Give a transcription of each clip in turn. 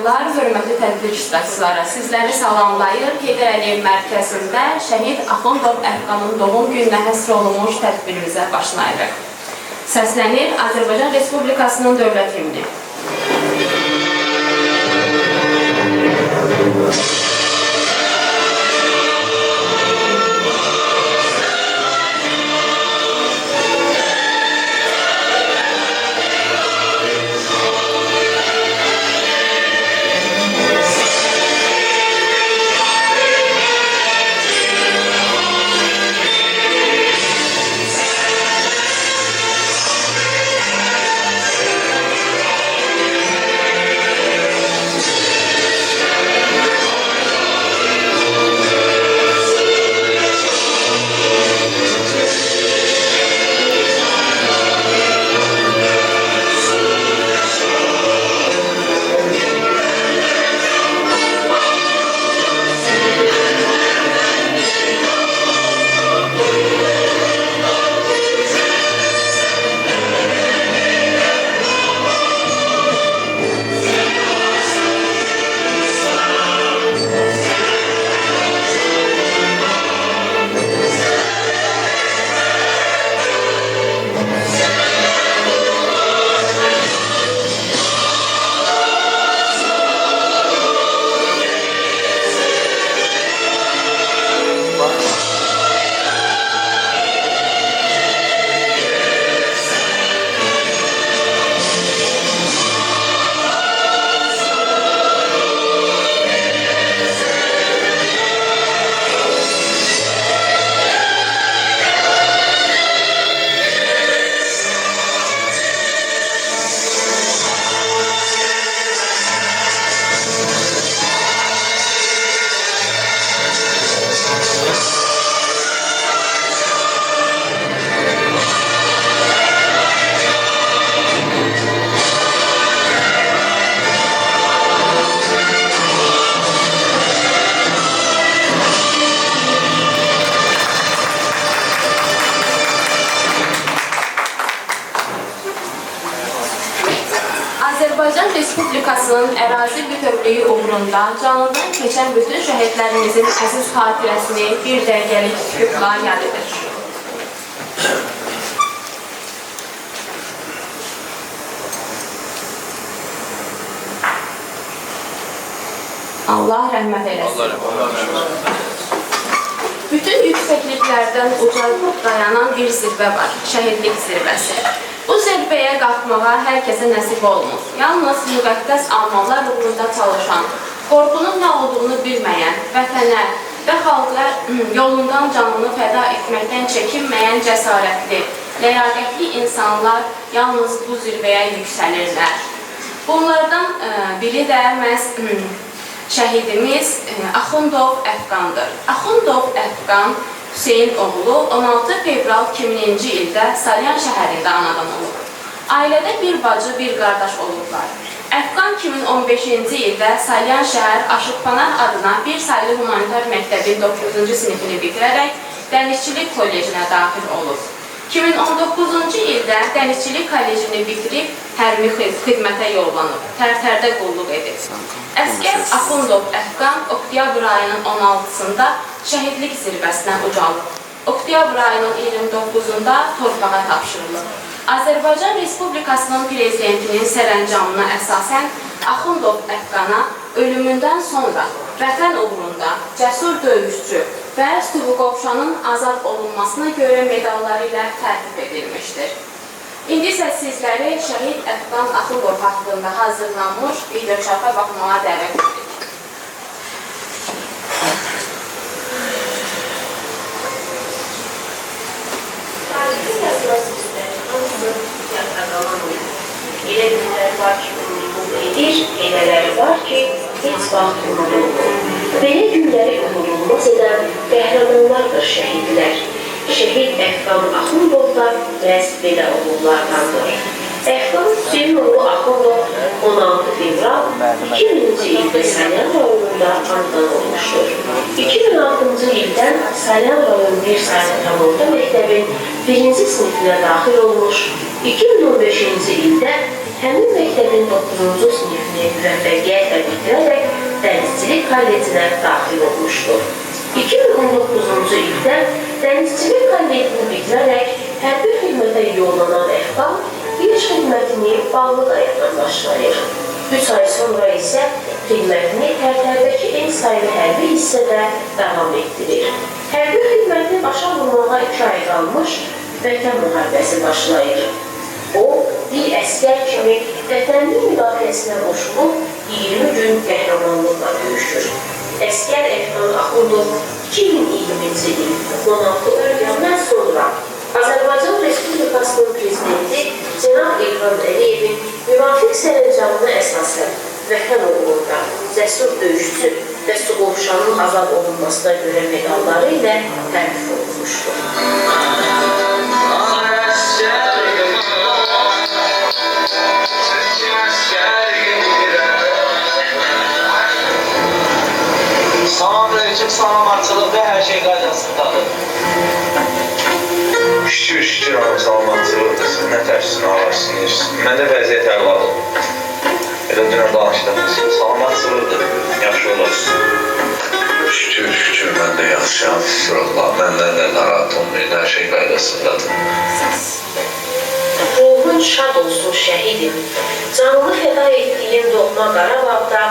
xanımlar, hörmətli tədbir iştirakçıları, sizləri salamlayır. Heydər Əliyev mərkəzində şəhid Axundov Əfqanın doğum gününə həsr olunmuş tədbirimizə başlayırıq. Səslənir Azərbaycan Respublikasının dövlət himni. Azərbaycan Respublikasının ərazi bütövlüyü uğrunda canından keçən bütün şəhidlərimizin əziz xatirəsini bir dəqiqəlik sükutla yad edir. Allah rəhmət eləsin. Bütün yüksəkliklərdən uca dayanan bir zirvə var, şəhidlik zirvəsi. Bu zirvəyə qalxmağa hər kəsə nəsib olmur. Yalnız müqəddəs almanlar uğrunda çalışan, qorxunun nə olduğunu bilməyən, vətənə və xalqa yolundan canını fəda etməkdən çəkinməyən cəsarətli, ləyaqətli insanlar yalnız bu zirvəyə yüksəlirlər. Bunlardan biri də məhz şəhidimiz Axundov Əfqandır. Axundov Əfqan Hüseyin oğlu 16 fevral 2000-ci ildə Salyan şəhərində anadan olub. Ailədə bir bacı, bir qardaş olublar. Əfqan 2015-ci ildə Salyan şəhər Aşıqpanah adına bir saylı humanitar məktəbin 9-cu sinifini bitirərək Dənizçilik kollecinə daxil olub. 2019-cu ildə Dənizçilik kollecini bitirib hərbi xidmətə yollanıb, Tərtərdə qulluq edib. Əskər Axundov Əfqan oktyabr ayının 16-sında şəhidlik zirvəsinə ucalıb. Oktyabr ayının 29-da torpağa tapşırılıb. Azərbaycan Respublikasının prezidentinin sərəncamına əsasən Axundov Əfqana ölümündən sonra vətən uğrunda cəsur döyüşçü və Stuvqovşanın azad olunmasına görə medalları ilə tərtib edilmişdir. İndi isə sizləri şəhid Əfqan Axundov haqqında hazırlanmış videoçarxa baxmağa dəvət edirik. Tarihin yazılması üzrə hamısının yaxalanan olur. Elə günlər var ki, unutulur edir, elələri var ki, heç vaxt unutulur. Belə günləri unutulmaz edən qəhrəmanlardır şəhidlər. Şəhid Əfqan Axundov da məhz belə oğullardandır. Əfqan Hüseyin oğlu Axundov 16 fevral 2000-ci ildə Salyan rayonunda anadan olmuşdur. 2006-cı ildən Salyan rayon 1 saylı tam orta məktəbin 1-ci sinifinə daxil olmuş, 2015-ci ildə həmin məktəbin 9-cu sinifini müvəffəqiyyətlə bitirərək Dənizçilik Kollecinə daxil olmuşdur. 2019-cu ildə Dənizçilik Kollecini bitirərək hərbi xidmətə yollanan Əfqan iş xidmətini Bağlıqayadan başlayır. 3 ay sonra isə xidmətini Tərtərdəki en sayılı hərbi hissədə davam etdirir. Hərbi xidmətini başa vurmağa 2 ay qalmış Vətən müharibəsi başlayır. O, bir əskər kimi vətənin müdafiəsinə qoşulub 20 gün qəhrəmanlıqla döyüşür. Əskər Əfqan Axundov 2020-ci il 16 iyuldan sonra Azərbaycan Respublikasının prezidenti Cənab İlham Əliyevin müvafiq sərəncamına əsasən Vətən uğrunda cəsur döyüşçü və Suqovuşanın azad olunmasına görə medalları ilə təltif olunmuşdur. Salamünaleyküm, salamatçılıqda hər şey qaydasındadır. Şükür, hanım salamatçılıqdır. Siz nə təşkisini alarsınız? Məndə vəziyyət əladır. Elə dünən danışdığınız kimi salamatçılıqdır. Yaxşı olasın. Şükür, mən də yaxşıyam. Allah, məndən də narahat olmayın, hər şey qaydasındadır. Ruhun şad olsun şəhidim. Canını fəda etdiyin doğma Qarabağda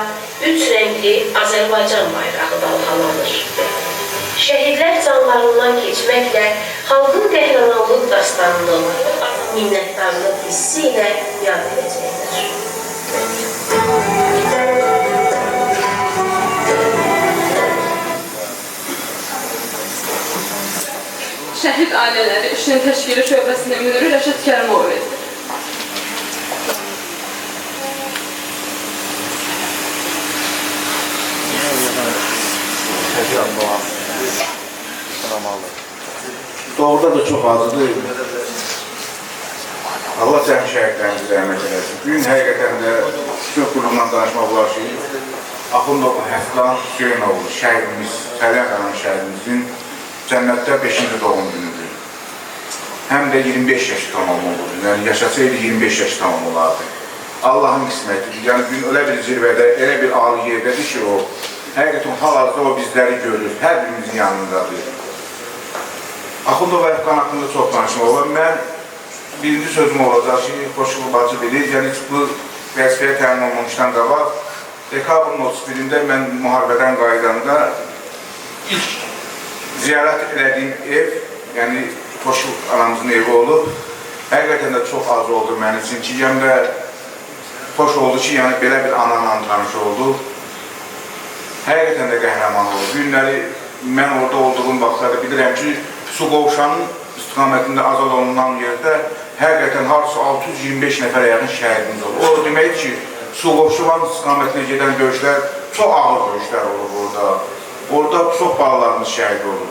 3 rəngli Azərbaycan bayrağı dalğalanır. Şəhidlər canlarından keçməklə xalqın qəhrəmanlıq dastanını minnətdarlıq hissi ilə yad edəcəkdir. Şəhid ailələri işinin təşkili şöbəsinin müdürü Rəşad Kərimov edir. Doğruda da çox acıdır. Allah cəmi şəhidlərimizi rəhmət eləsin. Bugün həqiqətən də çox qurumdan danışmaq olar ki, Axundov Həslan Hüseynoğlu şəhidimiz, Səlyan xanım şəhidimizin cənnətdə 5-ci doğum günüdür. Həm də 25 yaşı tamam olur. Yəni yaşasaydı 25 yaşı tamam olardı. Allahın qismətidir. Yəni bugün öyle bir zirvədə, elə bir ali yerdədir ki o, həqiqətən hal-hazırda o bizləri görür, hər birimizin yanındadır. Axundov Əfqan haqqında çox danışmaq olar. Mən birinci sözüm olacaq ki, Xoşqulu bacı bilir, yəni bu vəzifəyə təmin olmamışdan qabaq, dekabrın 31-də mən müharibədən qaydanda ilk ziyarət elədiyim ev, yəni Xoşqul anamızın evi olub, həqiqətən də çox az oldu mənim üçün ki, yəni də xoş oldu ki, yəni belə bir anamla tanış oldu. Həqiqətən də qəhrəman oldu. Günləri mən orada olduğum vaxtlarda bilirəm ki, Suqovuşanın istiqamətində azad olunan yerdə həqiqətən harcı 625 nəfərə yaxın şəhidimiz olur. O demək ki, Suqovuşan istiqamətinə gedən döyüşlər çox ağır döyüşlər olur orada. Orada çox balalarımız şəhid olur.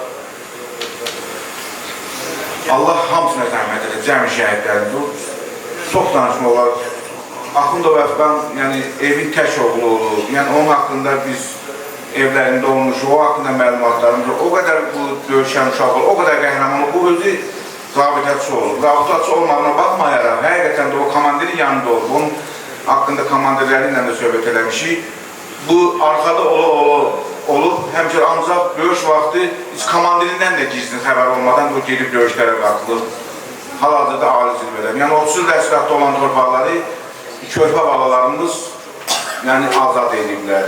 Allah hamısına zəhmət edir, cəmi şəhidlərimiz. Çox danışma olar. Axundov Əfqan, yəni evin tək oğlu olur. Yəni onun haqqında biz evlərində olmuş, o haqqında məlumatlarımız, o qədər bu döyüşən uşaq olur, o qədər qəhrəman olur, bu özü rabitəçi olur. Rabitəçi olmağına baxmayaraq, həqiqətən də o komandirin yanında olur. Onun haqqında komandirləri ilə də söhbət eləmişik. Bu arkada olub, həmçə ancaq döyüş vaxtı heç komandirindən də gizli xəbər olmadan o gedib döyüşlərə qatılır. Hal-hazırda ali zirvələr. Yəni 30 il əsrafda olan torpaqları körpə balalarımız azad ediblər.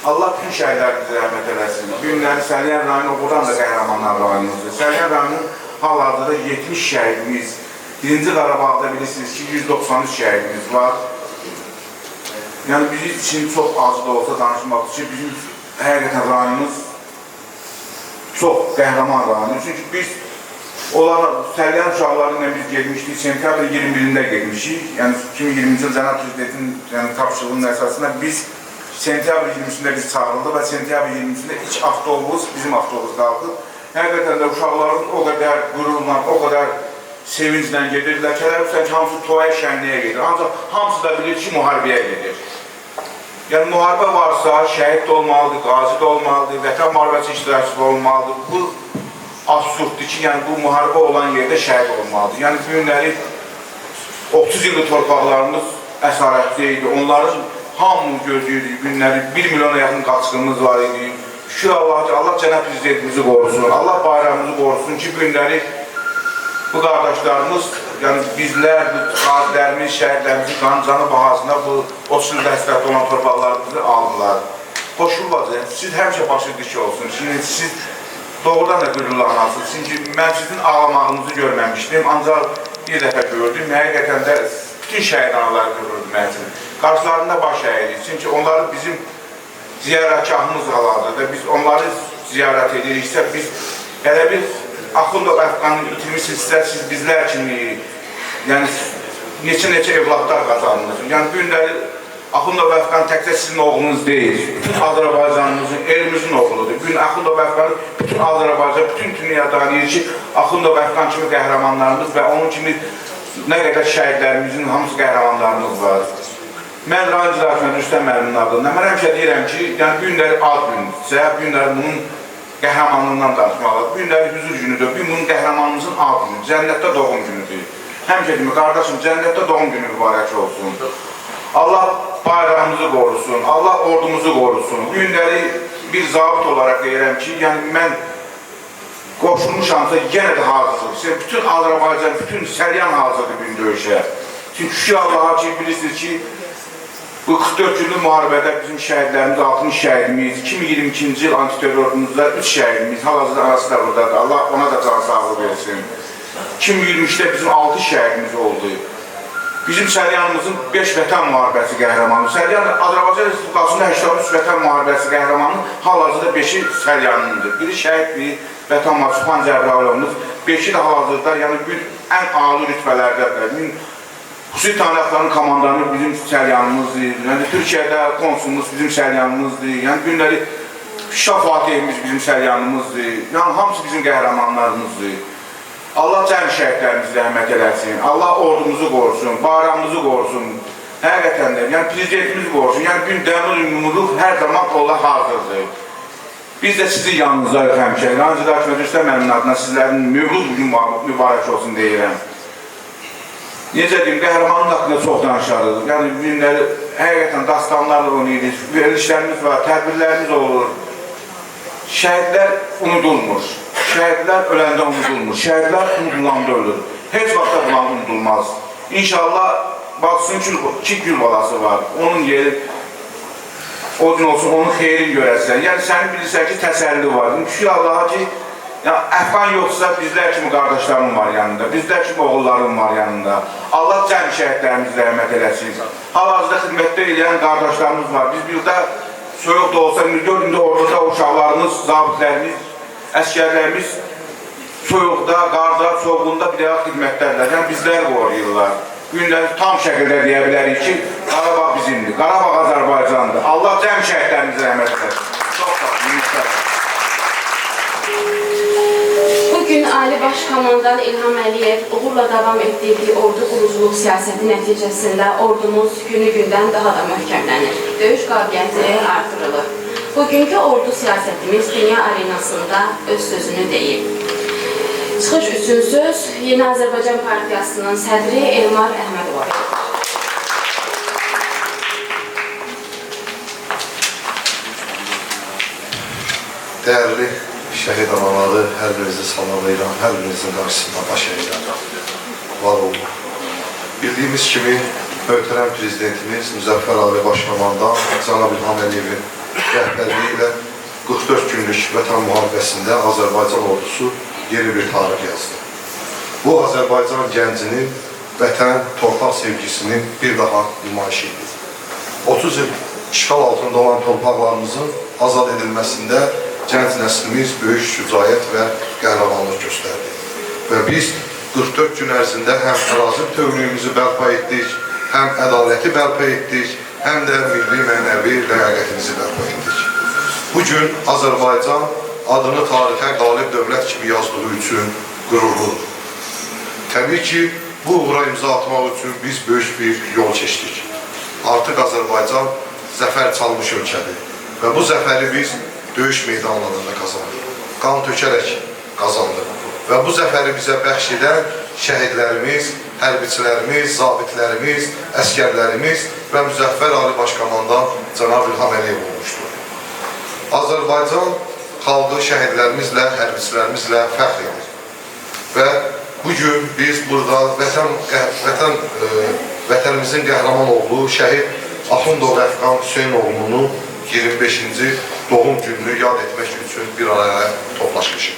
Allah bütün şəhidlərimizi rəhmət eləsin. Günləri Səlyan rayonu buradan da qəhrəmanlar rayonumuzdur. Səlyan rayonunun hal-hazırda 70 şəhidimiz, 1-ci Qarabağda bilirsiniz ki, 193 şəhidimiz var. Yəni bizim için çox az da olsa danışmaq için bizim həqiqətən rayonumuz çox qəhrəman rayonu. Çünki biz Səlyan uşaqları ilə biz gelmişdik, sentyabr 21-də gelmişik. Yəni 2020-ci il Cənab Prezidentin tapşırığının əsasında biz sentyabr 20-sində biz çağırıldı və sentyabr 20-sində ilk avtobus, bizim avtobus qalxıb. Həqiqətən də uşaqlarımız o qədər qürurla, o qədər sevinclə gedirlər ki, hamısı toya şənliyə gedir. Ancaq hamısı da bilir ki, müharibəyə gedir. Yəni müharibə varsa, şəhid də olmalıdır, qazi də olmalıdır, vətən müharibəsi iştirakçısı da olmalıdır. Bu absurddur ki, yəni bu müharibə olan yerdə şəhid olmalıdır. Yəni bu günləri 30 illik torpaqlarımız əsarətli idi. Onların hamı gözləyirdi günləri. 1 milyona yaxın qaçqınımız var idi. Şükür Allah cənab prezidentimizi qorusun. Allah bayrağımızı qorusun ki, günləri bu qardaşlarımız, yəni bizlər, qazilərimiz, şəhidlərimizi canı bahasında bu 30 ildə həsrətli olan torpaqlarımızı aldılar. Xoşulmadı. Siz həmişə başı dik olsun. Şimdi siz doğrudan da qürurlanasınız. Çünki mən sizin ağlamağınızı görməmişdim. Ancaq bir dəfə gördüm. Həqiqətən də bütün şəhid anaları qürurdu mənim üçün. Qarşılarında baş əyirik. Çünki onları bizim ziyarətgahımız hal-hazırda. Biz onları ziyarət ediriksə, biz elə bir Axundov Əfqanı itirmişsinizsə, siz bizlər kimi, yəni neçə evladlar qazandınız. Yəni bu günləri Axundov Əfqan təkcə sizin oğlunuz deyil, bütün Azərbaycanımızın, elimizin oğludur. Bugün Axundov Əfqanı bütün Azərbaycan, bütün dünya tanıyır ki, Axundov Əfqan kimi qəhrəmanlarımız və onun kimi nə qədər şəhidlərimizin hamısı qəhrəmanlarımız var. Mən Rancı Rəşməd Rüstəm müəllimin adından, mən həmişə deyirəm ki, yəni bu günləri ad günüdürsə, bu günləri bunun qəhrəmanlığından danışmalıdır. Bu günləri hüzur günüdür, bu gün bunun qəhrəmanımızın ad günüdür, cənnətdə doğum günüdür. Həmişə deyim, qardaşım, cənnətdə doğum günü mübarək olsun. Allah bayrağımızı qorusun, Allah ordumuzu qorusun. Bu günləri bir zabit olaraq deyirəm ki, yəni mən qoşulmuşamsa yenə də hazırsınız. Bütün Azərbaycan, bütün Səryan hazırdır bu gün döyüşə. Çünki şükür Allaha ki, bilirsiniz ki, bu 44 günlük müharibədə bizim şəhidlərimiz, 60 şəhidimiz, 2022-ci il antiterrorumuzda 3 şəhidimiz, hal-hazırda arası da buradadır. Allah ona da can sağlığı versin. 2023-də bizim 6 şəhidimiz oldu. Bizim Səryanımızın 5 vətən müharibəsi qəhrəmanı. Səryan Azərbaycan Respublikasında 83 vətən müharibəsi qəhrəmanı, hal-hazırda 5-i Səryanındır. Biri şəhid, biri vətən var, Sübhan Cəbrayılımız. 5-i də hal-hazırda, yəni ən ağlı rütbələrdədir. Xüsusi tanrıqların komandanı bizim Səryanımızdır. Yəni Türkiyədə konsulumuz bizim Səryanımızdır. Yəni günləri Şah Fatihimiz bizim Səryanımızdır. Yəni hamısı bizim qəhrəmanlarımızdır. Allah cəmi şəhidlərimizi rəhmət eləsin. Allah ordumuzu qorusun, bayrağımızı qorusun. Həqiqətən də, yəni prezidentimizi qorusun. Yəni gün dəmir yumruq hər zaman Allah hazırdır. Biz də sizi yanınızdayıq həmişə. Rancı Rəşməd Rüstəm müəllimin adına sizlərin mövlud bugün mübarək olsun deyirəm. Necə deyim, qəhrəmanın haqqında çox danışarıq. Yəni günləri həqiqətən dastanlarla oynayırıq, verilişlərimiz var, tədbirlərimiz olur. Şəhidlər unudulmur. Şəhidlər öləndə unudulmur. Şəhidlər unudulanda ölür. Heç vaxtda bunlar unudulmaz. İnşallah Baksının ki gül balası var. Onun yeri o gün olsun, onun xeyrin görəsən. Yəni sənin bilirsən ki, təsəlli var. Şükür Allaha ki, Əfqan yoxsa bizlər kimi qardaşlarım var yanında, bizlər kimi oğullarım var yanında. Allah cəmi şəhidlərimizi rəhmət eləsin. Hal-hazırda xidmətdə eləyən qardaşlarımız var. Biz bir də soyuq da olsa, indi orada uşaqlarımız, zabitlərimiz, əskərlərimiz soyuqda, qarda, soğuğunda bir daha xidmətlərlə, yəni bizlər qoruyurlar. Günləri tam şəkildə deyə bilərik ki, Qarabağ bizimdir, Qarabağ Azərbaycandır. Allah cəmi şəhidlərimizi rəhmət eləsin. Çox sağ olun. Bugün Ali Baş Komandan İlham Əliyev uğurla davam etdirdiyi ordu quruculuq siyasəti nəticəsində ordumuz günü-gündən daha da möhkəmlənir. Döyüş qabiliyyəti artırılır. Bugünkü ordu siyasətimiz dünya arenasında öz sözünü deyib. Çıxış üçün söz Yeni Azərbaycan Partiyasının sədri Elmar Əhmədova verir. Dəyərli şəhid anaları, hər birinizi salamlayıram, hər birinizin qarşısında baş əyirəm. Var olun. Bildiyimiz kimi, möhtərəm prezidentimiz Müzəffər Ali Baş Komandan Cənab İlham Əliyevin rəhbərliyi ilə 44 günlük vətən müharibəsində Azərbaycan ordusu yeni bir tarix yazdı. Bu, Azərbaycan gəncinin vətən, torpaq sevgisinin bir daha nümayişi idi. 30 il işğal altında olan torpaqlarımızın azad edilməsində gənc nəslimiz böyük şücaət və qəhrəmanlıq göstərdi. Və biz 44 gün ərzində həm ərazi bütövlüyümüzü bərpa etdik, həm ədaləti bərpa etdik, həm də milli mənəvi ləyaqətimizi bərpa etdik. Bugün Azərbaycan adını tarixə qalib dövlət kimi yazdığı üçün qürurludur. Təbii ki, bu uğura imza atmaq üçün biz böyük bir yol keçdik. Artıq Azərbaycan zəfər çalmış ölkədir və bu zəfəri biz döyüş meydanlarında qazandıq. Qan tökərək qazandıq və bu zəfəri bizə bəxş edən şəhidlərimiz, hərbiçilərimiz, zabitlərimiz, əskərlərimiz və Müzəffər Ali Başkomandan Cənab İlham Əliyev olmuşdur. Azərbaycan xalqı şəhidlərimizlə, hərbiçilərimizlə fəxr edir. Və bugün biz burada vətənimizin qəhrəman olduğu şəhid Axundov Əfqan Hüseynoğlu'nun 25-ci doğum gününü yad etmək üçün bir araya toplaşmışıq.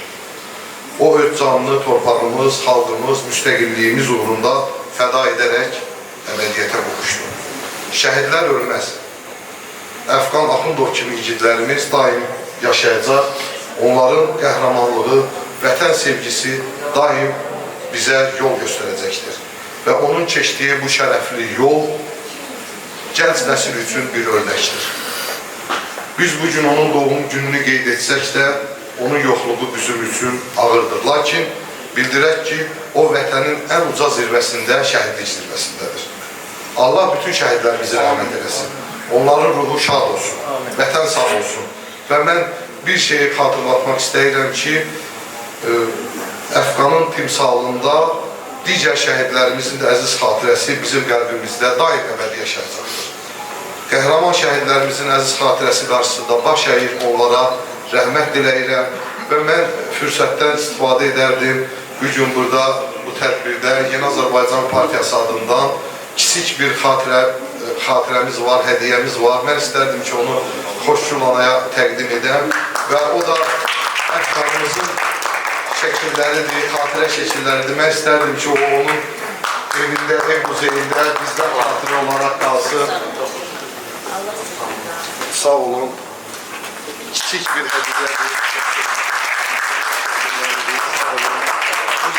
O öz canını torpağımız, xalqımız, müstəqilliyimiz uğrunda fəda edərək əməliyyətə qovuşdu. Şəhidlər ölməz. Əfqan Axundov kimi igidlərimiz daim yaşayacaq. Onların qəhrəmanlığı, vətən sevgisi daim bizə yol göstərəcəkdir. Və onun keçdiyi bu şərəfli yol gənc nəsil üçün bir örnəkdir. Biz bugün onun doğum gününü qeyd etsək də, onun yoxluğu bizim üçün ağırdır. Lakin bildirək ki, o vətənin ən uca zirvəsində, şəhidlik zirvəsindədir. Allah bütün şəhidlərimizi rəhmət eləsin. Onların ruhu şad olsun, vətən sağ olsun. Və mən bir şeyi xatırlatmaq istəyirəm ki, Əfqanın timsalında digər şəhidlərimizin də əziz xatirəsi bizim qəlbimizdə daim əbədi yaşayacaqdır. Qəhrəman şəhidlərimizin əziz xatirəsi qarşısında baş əyir, onlara rəhmət diləyirəm və mən fürsətdən istifadə edərdim. Bugün burada, bu tədbirdə Yeni Azərbaycan Partiyası adından kiçik bir xatirəmiz var, hədiyyəmiz var. Mən istərdim ki, onu Xoşçulanaya təqdim edəm və o da Əfqanımızın şəkilləridir, xatirə şəkilləridir. Mən istərdim ki, o onun evində, ev muzeyində bizdən xatirə olaraq qalsın. Sağ olun. Kiçik bir hədiyədir.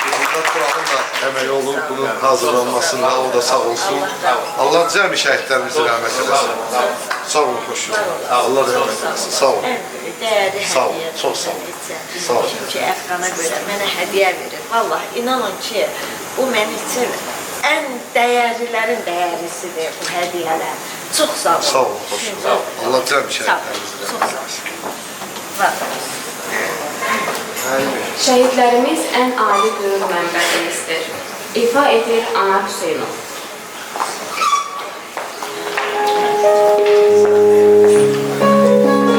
Burada Kur'an'ın da əməli olub, bunun hazırlanmasında o da sağ olsun. Allah cəmi şəhidlərimizi rəhmət eləsin. Sağ olun, xoş olun. Allah rəhmət eləsin. Sağ olun. Dəyərli Sağ olun, hədiyyə. çox sağ olun. Sağ olun. Çünki Əfqana görə mənə hədiyyə verir. Vallahi inanın ki, bu mənim üçün ən dəyərlilərin dəyərlisidir bu hədiyyələr. Çox sağ olun. Sağ olun, xoş olun. Allah cəmi şəhidlərimizi Çox sağ olun. Vallahi. Şəhidlərimiz ən ali qürur mənbəyimizdir. İfa edir Anar Hüseynov.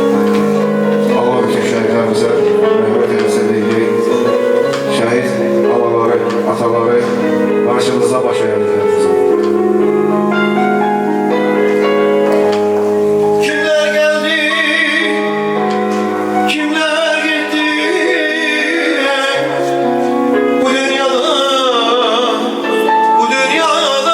Allah bütün şəhidlərimizə rəhmət eləsin deyirik. Şəhid analары, ataları qarşımızda baş əyənlərimiz. Kimler geldi, kimler gitti bu dünyada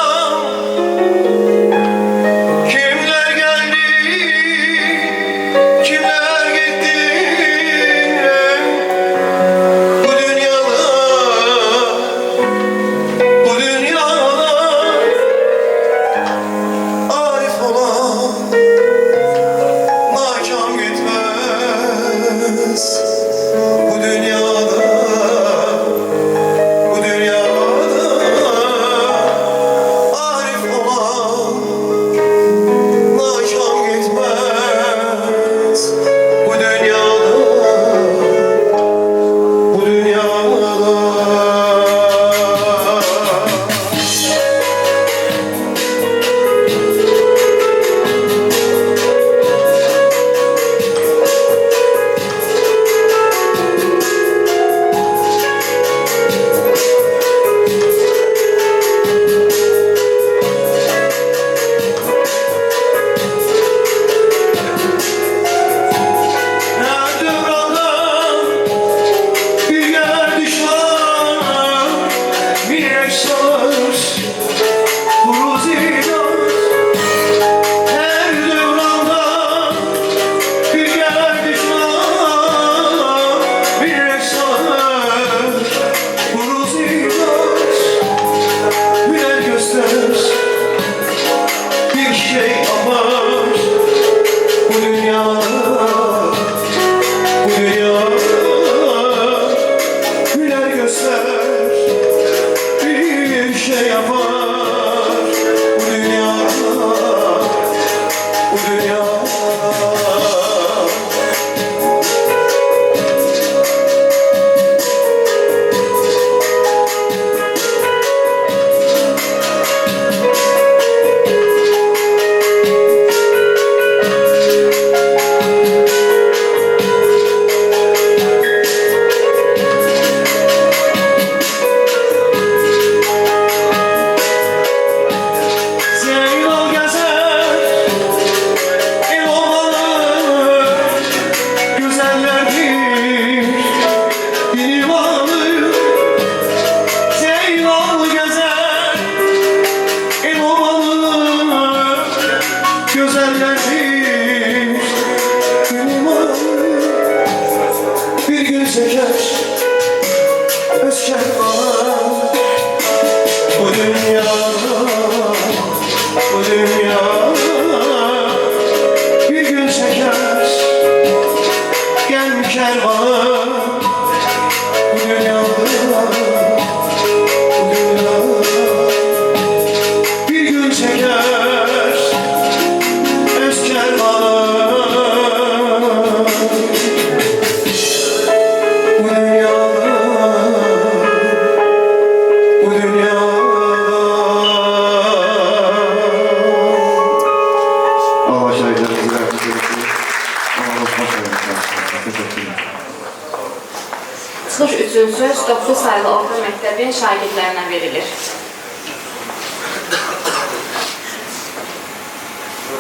çıxış üçün söz 9 saylı orta məktəbin şagirdlərinə verilir.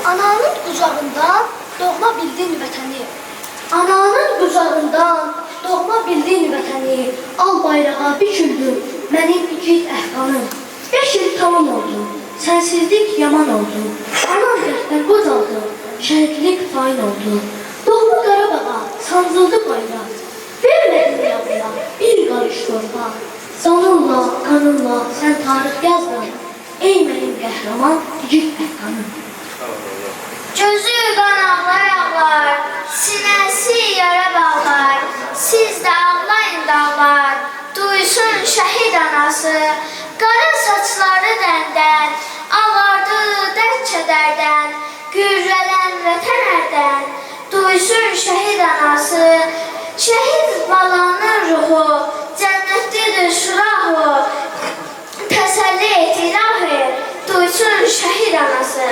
Ananın qucağından doğma bildin vətəni. Ananın qucağından doğma bildin vətəni. Al bayrağa büküldü mənim igid əhqanım. 5 il tamam oldu, sənsizlik yaman oldu. Anam dərddən qocaldı, şəhidlik fain oldu. Doğma Qarabağa sancıldı bayraq. Vermədin yavruya bir qarış torpaq. Canınla, qanınla sən tarix yazdın. Ey mənim qəhrəman igid əhqanım. Gözü qan ağlar ağlar, sinəsi yara bağlar. Siz də ağlayın dağlar, duysun şəhid anası. Qara saçları dəndən, ağardı dərd kədərdən. Gürrələn vətən ərdən, duysun şəhid anası. Şəhid balanın ruhu, cənnətlidir şurahu. Təsəlli et ilahi, duysun şəhid anası.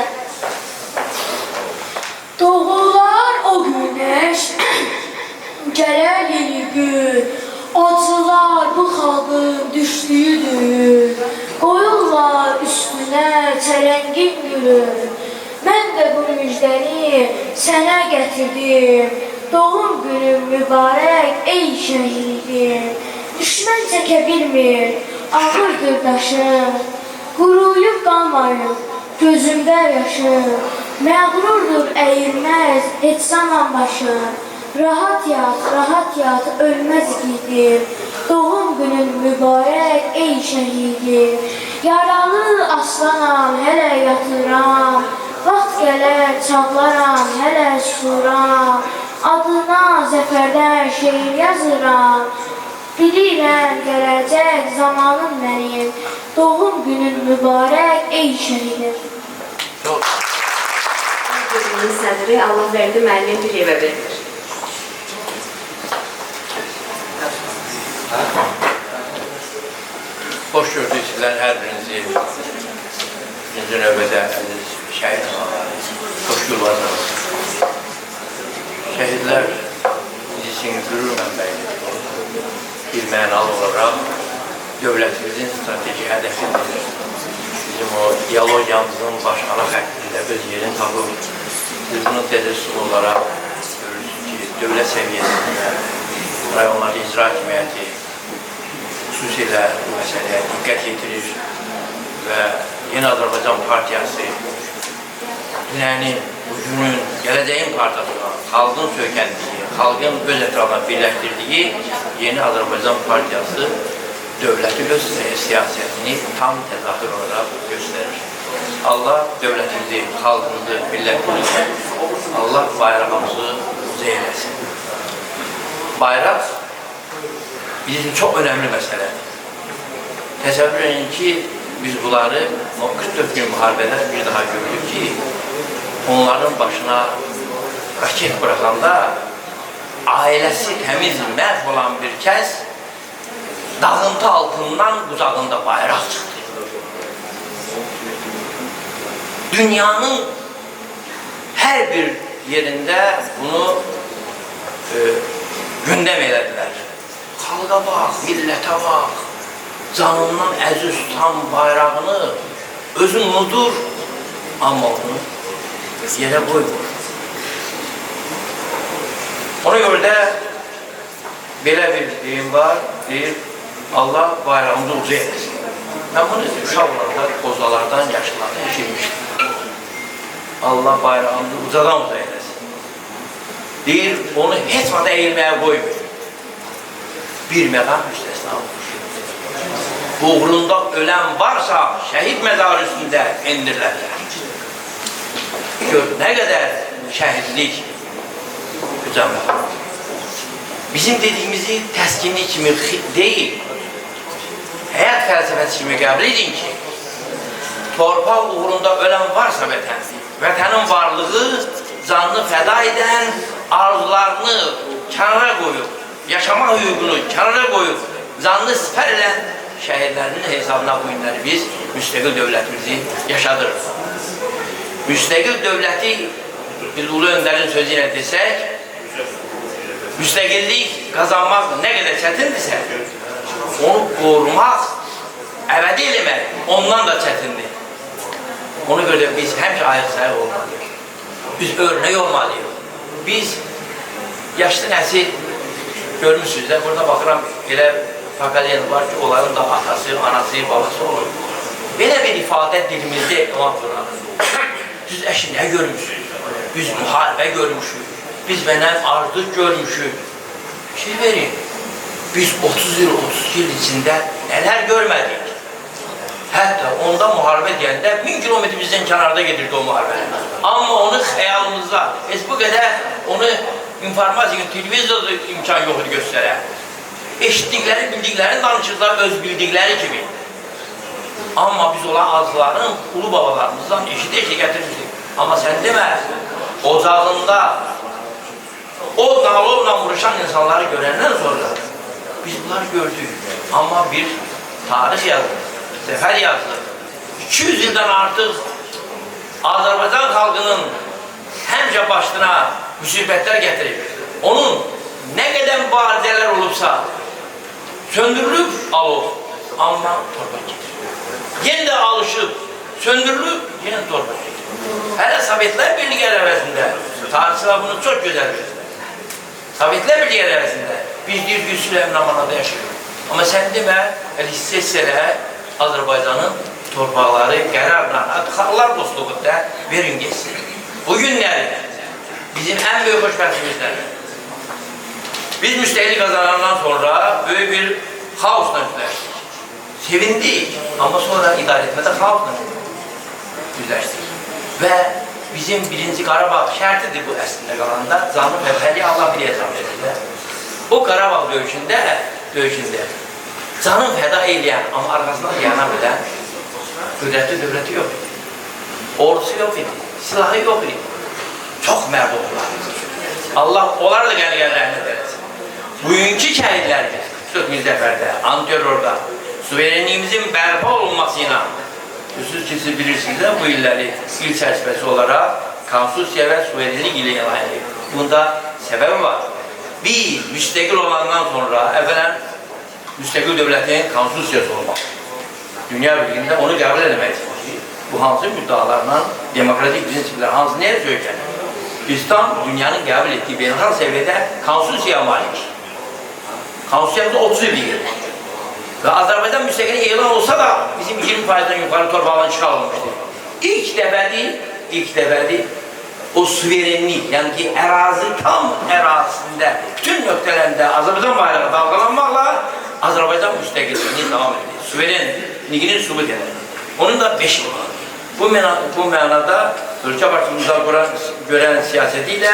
Doğular o güneş, gələr yeni gün. Acılar bu xalqın düşdüyüdür. Qoyurlar üstünə çələngin gülür. Mən də bu müjdəni sənə gətirdim. Doğum günün mübarək ey şəhidim. Düşmən çəkə bilmir, ağırdır daşım. Quruyub qalmayın gözümdə yaşım. Məğrurdur əyilməz heç zaman başım. Rahat yat, ölməz igidim. Doğum günün mübarək ey şəhidim. Yaralı aslanam, hələ yatıram. Vaxt gələr çağlaram, hələ susuram. Adına zəfərdən şeir yazıram. Bilirəm gələcək zamanım mənim. Doğum günün mübarək ey şəhidim. Bölümün sədri Allahverdi müəllim Piriyevə verilir. Hoş gördük sizler her birinizi. Birinci növbədə əziz şəhid anaları, xoş yolladınız. Şəhidlər bizi için qürur mənbəyidir. Bir mənalı olaraq dövlətimizin strateji hədəfidir. Bizim o diyalogiyamızın başqana xəttində öz yerini tapıb. Biz bunu tezəsul olaraq görürsünüz ki, dövlət səviyyəsində rayonlar icra hakimiyyəti xüsusilə bu məsələyə diqqət yetirir və Yeni Azərbaycan Partiyası dünənin, bugünün, gələcəyin partiyası olan, xalqın söykəndiyi, xalqın öz ətrafına birləşdirdiyi Yeni Azərbaycan Partiyası dövləti öz siyasətini tam təzahür olaraq göstərir. Allah dövlətimizi, xalqımızı, millətimizi, Allah bayrağımızı uca eyləsin. Bayraq bizim çox önəmli məsələdir. Təsəvvür edin ki, biz bunları 44 gün müharibədə bir daha gördük ki, onların başına raket bıraxanda ailəsi təmiz məhv olan bir kəs dağıntı altından qucağında bayraq çıxdı. Dünyanın hər bir yerində bunu gündəm elədilər. Xalqa bax, millətə bax, canından əziz tutan bayrağını özü unudur, amma onu yerə qoymur. Ona görə də belə bir deyim var, deyir, Allah bayrağımızı uca eləsin. Mən bunu uşaqlarda, qozalardan, yaşlılardan eşitmişdim. Allah bayrağımızı ucadan uca eləsin. Deyir, onu heç vaxt əyilməyə qoymur. Bir məqam müstəsna olur. Uğrunda ölən varsa şəhid məzarı üstündə endirlərlər. Gör, nə qədər şəhidlik gücəmdir. Bizim dediyimizi təskinlik kimi deyil, həyat fəlsəfəsi kimi qəbul edin ki, torpaq uğrunda ölən varsa vətən, vətənin varlığı canını fəda edən, arzularını kənara qoyub, yaşamaq hüququnu kənara qoyub, canını sipər edən şəhidlərinin hesabına bu günləri biz müstəqil dövlətimizi yaşadırıq. Müstəqil dövləti biz Ulu Öndərin sözü ilə desək, müstəqillik qazanmaq nə qədər çətindirsə, onu qorumaq, əbədi eləmək ondan da çətindir. Ona görə biz həmişə ayıq-sayıq olmalıyıq. Biz örnək olmalıyıq. Biz yaşlı nəsil görmüşsünüz də, burada baxıram, elə fakalyen var ki, onların da atası, anası, babası olur. Belə bir ifadə dilimizdə var. Siz əşi nə görmüşsünüz? Biz müharibə görmüşük. Biz məndən artıq görmüşük. Şey verin, biz 30 il içində nələr görmədik? Hətta onda müharibə deyəndə 1000 kilometr bizdən kənarda gedirdi o müharibə. Amma onu xəyalımızda, biz bu qədər onu informasiya, televizorda imkan yox idi göstərə. Eşitdikləri, bildiklərini danışırlar öz bildikləri kimi. Amma biz olan azların, ulu babalarımızdan eşit-eşit gətirmişdik. Amma sən demə, ocağında o nalovla vuruşan insanları görəndən sonra biz bunları gördük. Amma bir tarix yazdı, zəfər yazdı. 200 ildən artıq Azərbaycan xalqının həmcə başına müsibətlər gətirib. Onun nə qədər mübarizələr olubsa, söndürülüb alov, amma torba gedir. Yenə də alışıb, söndürülüb, yenə torba gedir. Hələ Sovetlər Birliyi əvəzində, tarihçilər bunu çox gözəl göstərir. Sovetlər Birliyi əvəzində biz deyir ki, Süleyman Amanada yaşayırıq. Amma sən demə, hissə-hissələ Azərbaycanın torpaqları qərarla, xalqlar dostluğunda verin geçsin. Bu günləri bizim ən böyük xoşbəxtlikimizdən. Biz müstəqillik qazanandan sonra böyük bir xaosla üzləşdik. Sevindik, amma sonra idarə etmədə xaosla üzləşdik. Və bizim birinci Qarabağ şərtidir bu əslində qalanda, canlı və fəli Allah bir hesab edirlər. O Qarabağ döyüşündə canın fəda eyləyən, amma arxasından yana bilən qüdrətli dövləti yox idi. Ordusu yox idi, silahı yox idi. Çox mərd oldular. Allah onlar da qəni-qənlərini verəsin. Bugünkü şəhidlərimiz, 44 zəfərdə, antiterrorda, suverenliyimizin bərpa olunması ilə, siz bilirsiniz də bu illəri il çərçivəsi olaraq konstitusiya və suverenlik ilə elan edilib. Bunda səbəb var. Biz müstəqil olandan sonra əvvələn müstəqil dövlətin konstitusiyası olmaq. Dünya birliyində onu qəbul edəmək istəyir. Bu hansı müddalarla demokratik prinsiplər hansı nəyə söykənir? İslam dünyanın qəbul etdiyi beynəlxalq səviyyədə konstitusiyaya malik. Konstitusiyamızda 30 il gedir. Və Azərbaycan müstəqillik elan olsa da bizim 20%'den yukarı torpağından çıxarılmışdır. İlk dəfədir o suverenlik, yəni ki ərazi tam ərazisində, bütün nöqtələrində Azərbaycan bayrağı dalgalanmaqla Azərbaycan müstəqilliyini davam edir. Suverenliğini sübut edir. Onun da 5 yıl var. Bu mənada ölkə başımıza görən siyasetiyle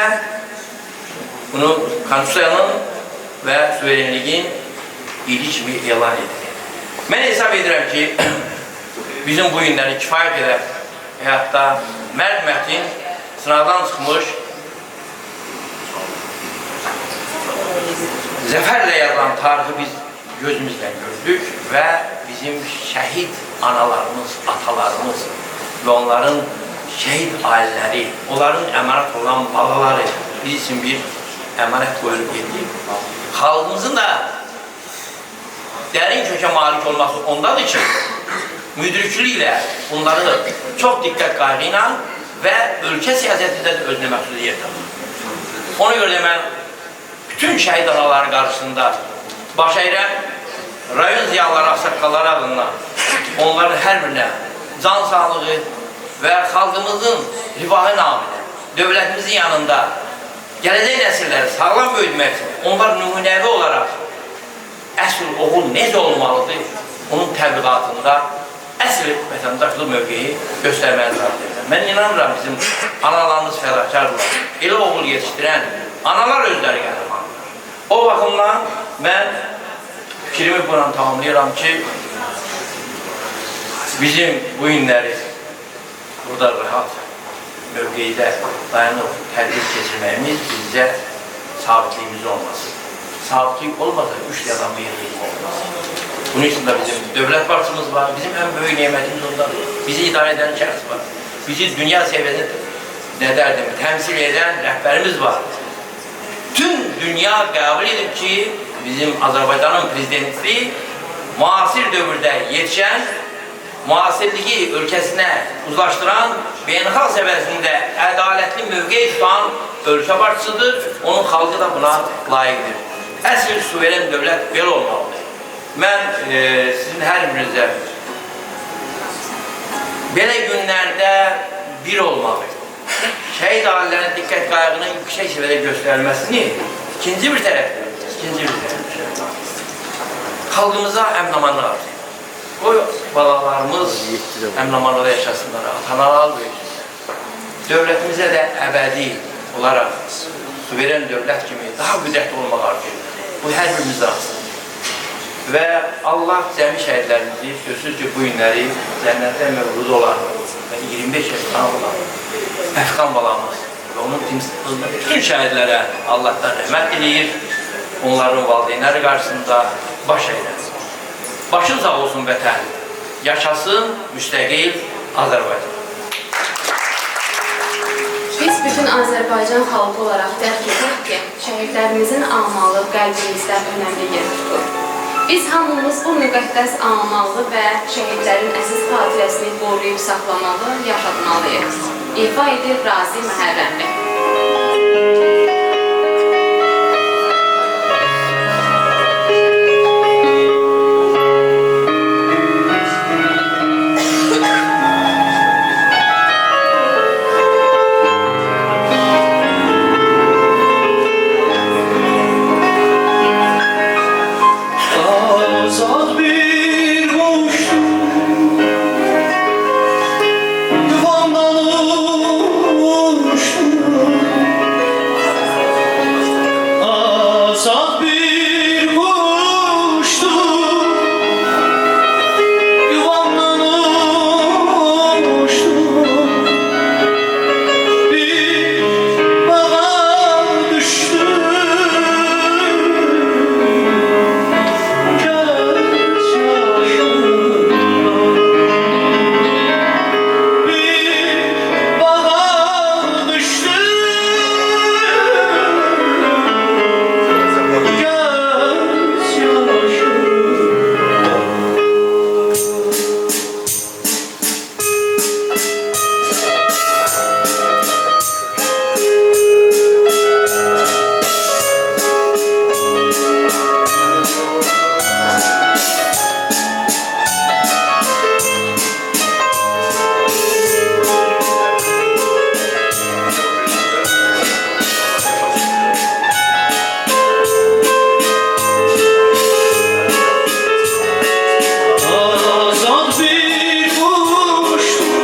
bunu konstitusiyanın və suverenliğin ili kimi elan edir. Mən hesab edirəm ki, bizim bu günləri kifayət edər həyatda mərd-mətin sınavdan çıxmış, zəfərlə yazılan tarixi biz gözümüzlə gördük və bizim şəhid analarımız, atalarımız və onların şəhid ailələri, onların əmanət olan balaları biz üçün bir əmanət qoyulub getdik. Xalqımızın da dərin kökə malik olması ondadır ki, müdrikliklə bunları çox diqqət qayğı ilə və ölkə siyasətində də özünə məxsus yer tapır. Ona görə də mən bütün şəhid anaları qarşısında baş əyirəm, rayon ziyalıları, ağsaqqalları adından onların hər birinə can sağlığı və xalqımızın rifahı naminə, dövlətimizin yanında gələcək nəsilləri sağlam böyütmək üçün onlar nümunəvi olaraq əsl oğul necə olmalıdır, onun təbliğatında əsl vətəndaşlıq mövqeyi göstərməyə lazımdır. Mən inanıram bizim analarımız fədakardırlar. Elə oğul yetişdirən analar özləri qəhrəmandır. O baxımdan mən fikrimi buna tamamlayıram ki, bizim bu günləri burada rahat mövqeydə dayanıb tədbir keçirməyimiz bizcə sabitliyimiz olmasın. Sabitlik olmasa 3 adam bir yerim olmaz. Bunun için de bizim dövlət başçımız var, bizim en büyük nimetimiz ondadır. Bizi idare eden şəxs var. Bizi dünya seviyesinde ne derdim, temsil eden rəhbərimiz var. bütün dünya qəbul edib ki, bizim Azərbaycanın prezidentliyi müasir dövrdə yetişən, müasirliği ölkəsinə uzlaşdıran, beynəlxalq səviyyəsində ədalətli mövqe tutan ölkə başçısıdır. Onun xalqı da buna layiqdir. Əsl suveren dövlət belə olmalıdır. Mən sizin hər birinizə belə günlərdə bir olmaq, şəhid ailələrin diqqət qayğının yüksək səviyyədə göstərilməsini ikinci bir tərəf xalqımıza əmin-amanlıq arzu. Qoy balalarımız əmin-amanlıqda yaşasınlar, ata-analar böyüsün. Dövlətimizə də əbədi olaraq suveren dövlət kimi daha qüdrətli olmaq arzu edir. Bu hər birimizdə arzudur. Və Allah cəmi şəhidlərimizi, sözsüz ki, bu günləri cənnətdə mövcud olan və 25 yaşından olan Əfqan balamız və onun timsalında bütün şəhidlərə Allahdan rəhmət diləyir, onların valideynləri qarşısında baş əylər. Başın sağ olsun vətən, yaşasın müstəqil Azərbaycan. Biz bütün Azərbaycan xalqı olaraq dərk edirik ki, şəhidlərimizin amalı qəlbimizdə önəmli yer tutur. Biz hamımız bu müqəddəs amalı və şəhidlərin əziz xatirəsini qoruyub saxlamalı, yaşatmalıyıq. İfa edir Razi Məhərrəmli. Azad bir boşluk yuvamdan uçtum. Azad bir boşluk yuvamdan uçtum. Bir bağa düştüm. Azad bir kuştum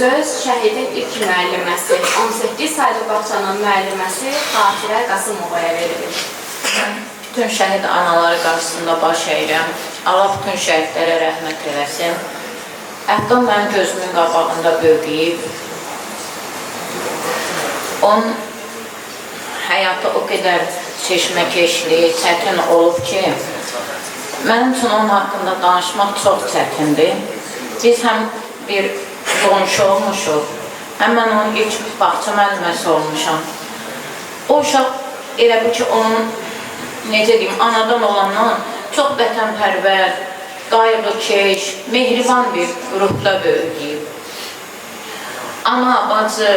söz şəhidin ilk müəlliməsi, 18 saylı bağçanın müəlliməsi Xatirə Qasımovaya verilir. Bütün şəhid anaları qarşısında baş əyirəm. Allah bütün şəhidlərə rəhmət eləsin. Əfqan mənim gözümün qabağında böyüyüb. Onun həyatı o qədər çeşməkeşli, çətin olub ki, mənim üçün onun haqqında danışmaq çox çətindir. Biz həm bir qonşu olmuşuq, həm mən onun ilk bağça müəlliməsi olmuşam. O uşaq elə bu ki, onun, necə deyim, anadan olandan çox vətənpərvər, qayğıkeş, mehriban bir ruhda böyüyüb. Ana, bacı,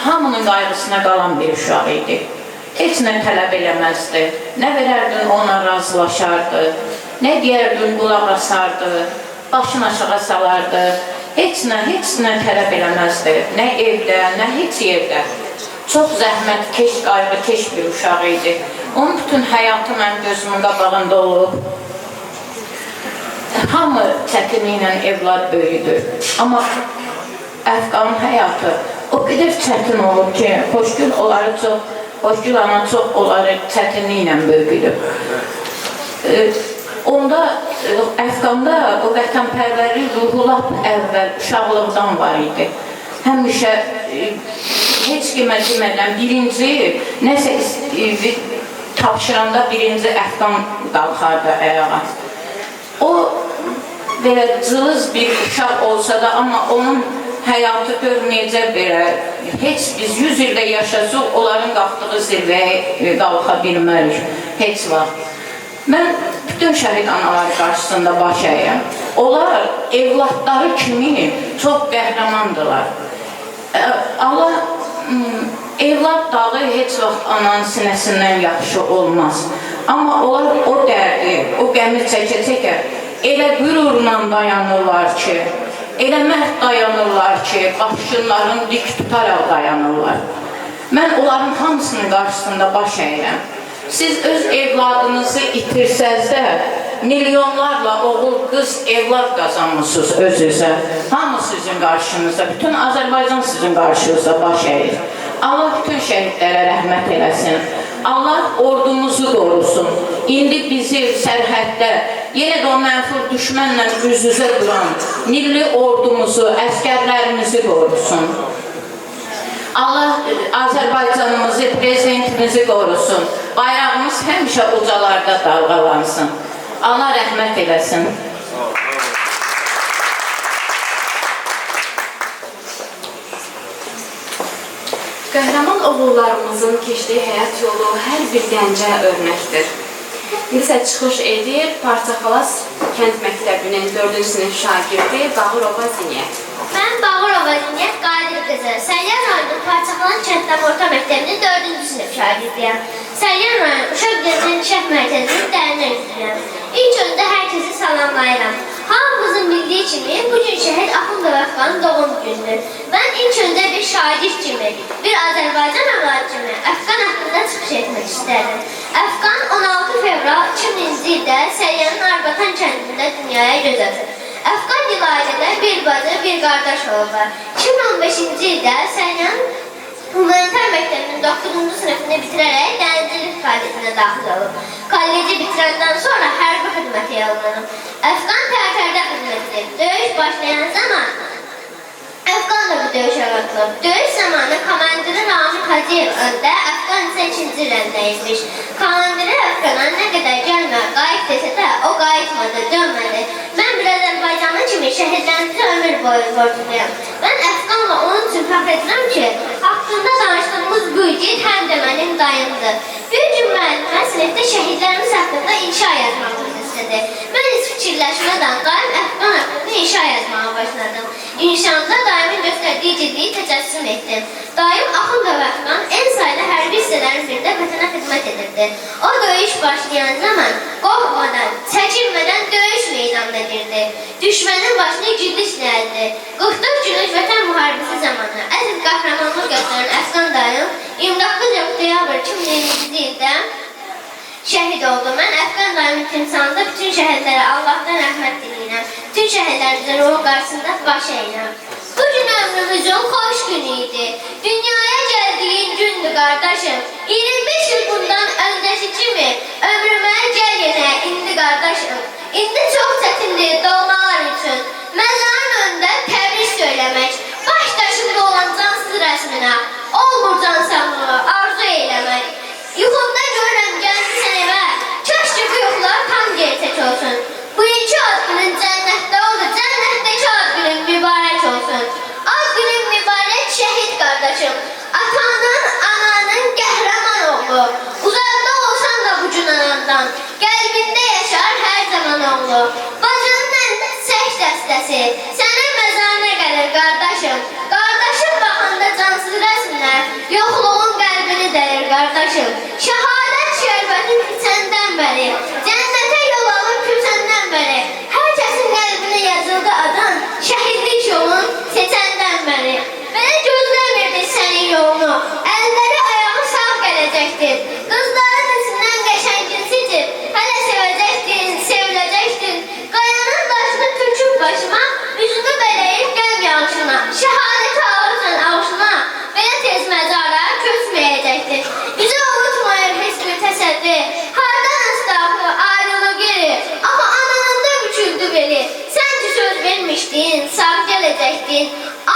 hamının qayğısına qalan bir uşaq idi. Heç nə tələb eləməzdi. Nə verərdin ona razılaşardı, nə deyərdin qulaq asardı, başını aşağı salardı. Heç nə tələb eləməzdi. Nə evdə, nə heç yerdə. Çox zəhmətkeş, qayğıkeş bir uşaq idi. Onun bütün həyatı mənim gözümün qabağında olub. Hamı çətinliklə evlad böyüdür. Amma Əfqanın həyatı o qədər çətin olub ki, Xoşgül ana çox onları çətinliklə böyüdür. Onda, Əfqanda o vətənpərvərlik ruhu lap əvvəl uşaqlıqdan var idi. Həmişə heç kimə demədən birinci, nəsə tapşıranda birinci Əfqan qalxardı ayağa. O, belə cılız bir uşaq olsa da, amma onun həyatı görməyəcə belə, heç biz 100 ildə yaşasıq, onların qalxdığı zirvəyə qalxa bilmərik, heç vaxt. Mən bütün şəhid anaları qarşısında baş əyəm. Onlar evladları kimi çox qəhrəmandılar. Allah, evlad dağı heç vaxt ananın sinəsindən yaxşı olmaz. Amma onlar o dərdi, o qəmi çəkə-çəkə elə qürurla dayanırlar ki, elə məhv dayanırlar ki, başınlarını dik tutaraq dayanırlar. Mən onların hamısının qarşısında baş əyirəm. Siz öz evladınızı itirsəz də, milyonlarla oğul, qız, evlad qazanmışsınız özünüzə. Hamı sizin qarşınızda, bütün Azərbaycan sizin qarşınızda baş əyir. Allah bütün şəhidlərə rəhmət eləsin. Allah ordumuzu qorusun. İndi bizi sərhəddə, yenə də o mənfur düşmənlə üz-üzə duran milli ordumuzu, əskərlərimizi qorusun. Allah Azərbaycanımızı, prezidentimizi qorusun. Bayrağımız həmişə ucalarda dalğalansın. Allah rəhmət eləsin. Qəhrəman oğullarımızın keçdiyi həyat yolu hər bir gəncə örnəkdir. İndisə çıxış edir Parçaxalas kənd məktəbinin 4-cü sinif şagirdi Bağırova Ziniyyət. Mən Bağırova Ziniyyət Qadir qızı. Səyyar rayonunun Parçaxalan kənddən orta məktəbinin 4-cü sinif şagirdiyəm. Səyyar rayon Uşaq Gəzən İnkişaf Mərkəzinin dərinə üzrəyəm. İlk öndə hər kəsi salamlayıram. Hamımızın bildiyi kimi bugün şəhid Axundov Əfqanın doğum günüdür. Mən ilk öndə bir şagird kimi, bir Azərbaycan övladı kimi Əfqan haqqında çıxış etmək istərdim. Əfqan 16 fevral 2000-ci ildə Səyyarın Arbatan kəndində dünyaya göz atır. Əfqan dil ailədə bir bacı, bir qardaş olublar. 2015-ci ildə Səyyarın Humanitar məktəbinin 9-cu sınıfını bitirərək dənizcilik fəaliyyətinə daxil olub. Kolleci bitirəndən sonra hərbi xidmətə yollanıb. Əfqan tərtərdə xidmət edib. Döyüş başlayan zaman Əfqan da bu döyüşə qatılıb. Döyüş zamanı komandiri Ramil Hacıyev öndə, Əfqan isə 2-ci rəndəymiş. Komandiri Əfqana nə qədər gəlmə, qayıt desə də o qayıtmadı, dönmədi. Mən bir Azərbaycanlı kimi şəhidlərimizə ömür boyu borcluyam. Mən Əfqanla onun üçün fəxr edirəm ki, haqqında danışdığımız bu igid həm də mənim dayımdır. Bir gün müəllimə sinifdə şəhidlərimiz haqqında inşa yazmamız istədi. Mən heç fikirləşmədən daim Əfqan haqqında inşa yazmağa başladım. İnşamda daimin göstərdiyi ciddiyi təcəssüm etdim. Daim Axundov Əfqan en sayılı hərbi hissələrin birində vətənə xidmət edirdi. O döyüş başlayan zaman qorxmadan, çəkinmədən döyüş meydanına girdi. Düşmənin başını ciddi sinərdi. 44 günlük vətən müharibəsi zamanı əsl qəhrəmanlıq göstərən Əfqan dayım 29 oktyabr 2020-ci ildə şəhid oldu. Mən Əfqan dayımın timsalında bütün şəhidlərə Allahdan rəhmət diləyirəm. Bütün şəhidlərimizin ruhu qarşısında baş əyirəm. Bu gün günümüzün xoş günüydü. Dünyaya geldiğin gündü kardeşim. 25 yıl bundan önceki kimi ömrüme gel yine indi kardeşim. İndi çok çetindir doğmalar için. Mezarın önünde tebrik söylemek. Baş taşında olan cansız resmine. Olmur can sağlığı arzu eylemek. Yuxumda görürəm gəlmişsən evə. Keşke bu yuxular tam gerçek olsun. Bu iki ad günün cennette oldu. Cennetteki ad günün mübarek olsun. Ad günün mübarek şehit kardeşim. Atanın, ananın qəhrəman oğlu. Uzakta olsan da bu cünandan. Qəlbində yaşar her zaman oğlu. Bacının əlində sək dəstəsi. Sənin məzarına gəlir kardeşim. Kardeşim baxanda cansız rəsmlər. Yoxluğun qəlbini dərir kardeşim. Şəhadət şərbətin içəndən bəri. Cənnətə yol alıb küsəndən bəri. Hər kəsin qəlbinə yazıldı adın. Şəhidlik yolun seçəndən bəri. Mənə gözləmirdi sənin yolunu. Əlləri ayağı sağ gələcəkdir. Qızların içindən qəşənginsidir. Hələ sevəcəkdin, seviləcəkdin. Qayanın daşını töküb başıma. Üzünü bələyib qəm yağışına. Şəhadəti alırsan avşına. Belə tez məzara köçməyəcəkdir. Bizi unutmayır heç bir təsəddi. Hardan əstafı ayrılıq geri. Axı ananın da büküldü beli. Sən ki söz vermişdin, sağ gələcəkdin.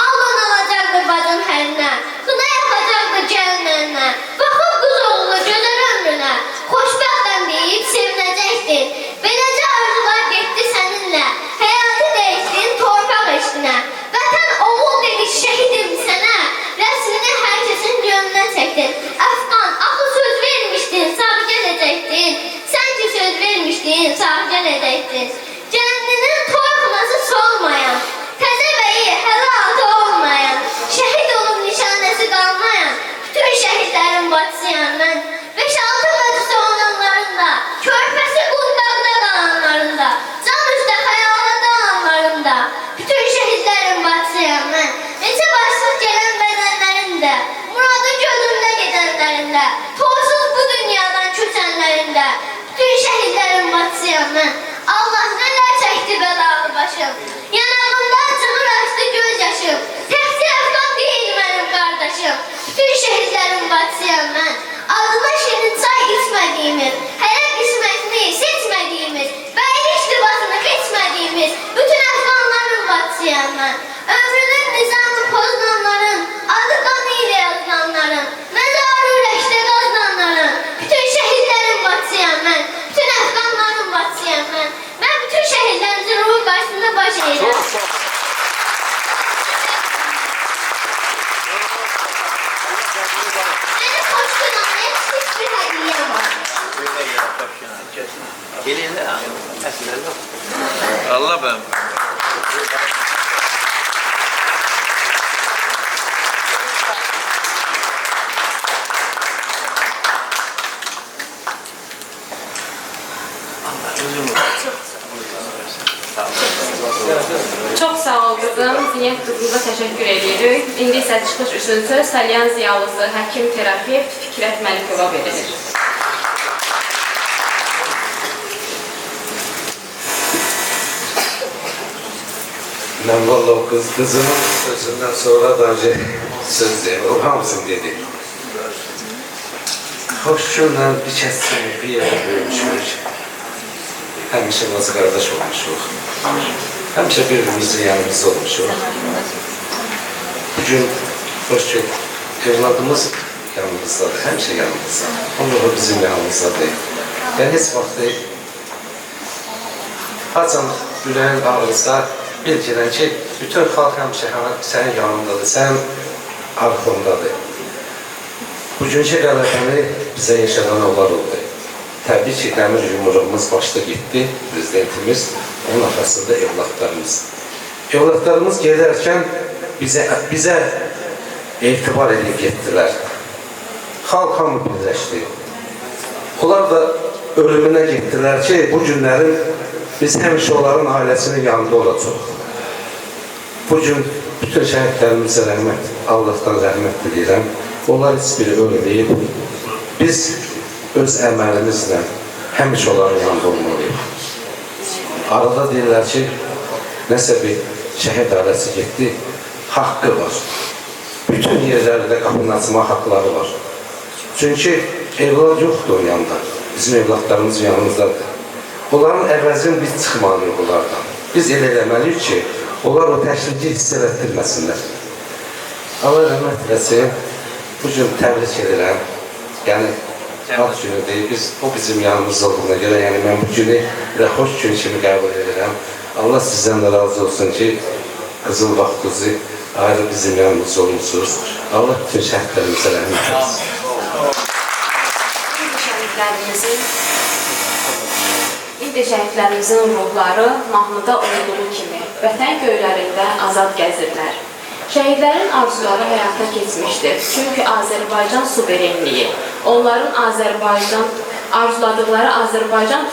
Ağlan alacaqdı bacın hərinə. Qına yapacaqdı gəlin əlinə. Baxıb qız oğlu gözəl ömrünə. Xoşbəxtəm deyib sevinəcəkdin. Beləcə arzular getdi səninlə. Həyatı dəyişdin torpaq eşqinə. Vətən oğul dedik şəhidim sənə. Rəsmini hər kəsin gönlünə çəkdin. Əfqan, axı söz vermişdin, sağ gələcəkdin. Sən ki söz vermişdin, sağ gələcəkdin. Cənninin torxunası solmayan, təzə bəyi hələ altı olmayan, şəhid olub nişanəsi qalmayan, bütün şəhidlərin bacısıyam mən. 5-6 bacısı olanlarında, körpəsi qundaqda qalanlarında, can üstə xəyala dalanlarında, bütün şəhidlərin bacısıyam mən. Neçə başsız gələn bədənlərində, muradı gözümdə gedənlərində, toysuz bu dünyadan köçənlərində, bütün şəhidlərin bacısıyam mən. Allah nələr çəkdi bəlalı başım, yanağımda cığır açdı göz yaşım, təhsil əfqan deyil mənim qardaşım, bütün şəhidlərin bacısıyam mən. Adına şirin çay içmədiyimiz, hələ qismətini seçmədiyimiz, bəylik libasını keçmədiyimiz, bütün əfqanların bacısıyam mən. Ömrünün nizamı pozulanların, adı qanı ilə yazılanların, məzarı ürəkdə qazananların, bütün şəhidlərin bacısıyam mən, bütün əfqanların bacısıyam mən. Mən bütün şəhidlərimizin ruhu qarşısında baş edirəm. Mənim xoş günahına heç bir hədiyyəm var. Allah ben. Çox sağ ol qızım. Zinət qızımıza təşəkkür edirik. İndi isə çıxış üçün söz Salyan ziyalısı, həkim, terapevt Fikrət Məlikova verilir. Ben vallahi o kızımın sözünden sonra da söz değil, o hamısını dedi. Hoşçuyla bir kəssin, bir yerə bölmüşük. Həmişə bazı qardaş olmuşuq. Həmişə birbirimizin yanımızda olmuşuq. Bugün hoşçu evladımız yanımızdadır, həmişə yanımızdadır. Onlar bizim yanımızdadır. Ben heç vaxt deyil. Haçan ürəyin ağrınızda bilgilən ki, bütün xalq həmişə sənin yanındadır, sənin arxondadır. Bugünkü qələbəni bizə yaşadan onlar oldu. Təbii ki, dəmir yumruğumuz başda getdi, prezidentimiz, onun arxasında evlatlarımız. Evlatlarımız gedərkən bizə etibar edib getdilər. Xalq hamı birləşdi. Onlar da ölümünə getdilər ki, bu günlərin biz həmişə onların ailəsinin yanında olacaq. Bugün bütün şəhidlərimizə rəhmət, Allahdan rəhmət diləyirəm. Onlar heç biri ölməyib. Biz öz əməlimizlə həmişə onların yanında olmalıyıq. Arada deyirlər ki, nəsə bir şəhid ailəsi getdi, haqqı var. Bütün yerlərdə qapını açmaq haqqları var. Çünki evlad yoxdur o yanda. Bizim evladlarımız yanımızdadır. Onların əvəzini biz çıxmalıyıq onlardan. Biz elə eləməliyik ki, onlar o təşriki hiss elətdirməsinlər. Allah rəhmət eləsin, bu gün təbrik edirəm. Yəni, ad günüdür, o bizim yanımızda olduğuna görə, yəni mən bu günü elə xoş gün kimi qəbul edirəm. Allah sizdən də razı olsun ki, qızıl vaxtınızı ayrı bizim yanımızda olmuşsunuz. Allah bütün şəhidlərimizə rəhmət eləsin. İndi şəhidlərimizin ruhları mahnıda olduğu kimi vətən göylərində azad gəzirlər. Şəhidlərin arzuları həyata keçmişdir. Çünki Azərbaycan suverenliyi, onların arzuladıkları Azərbaycan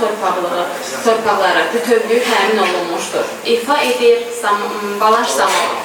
torpaqları bütövlüyü təmin olunmuşdur. İfa edir Balaş Zamanov.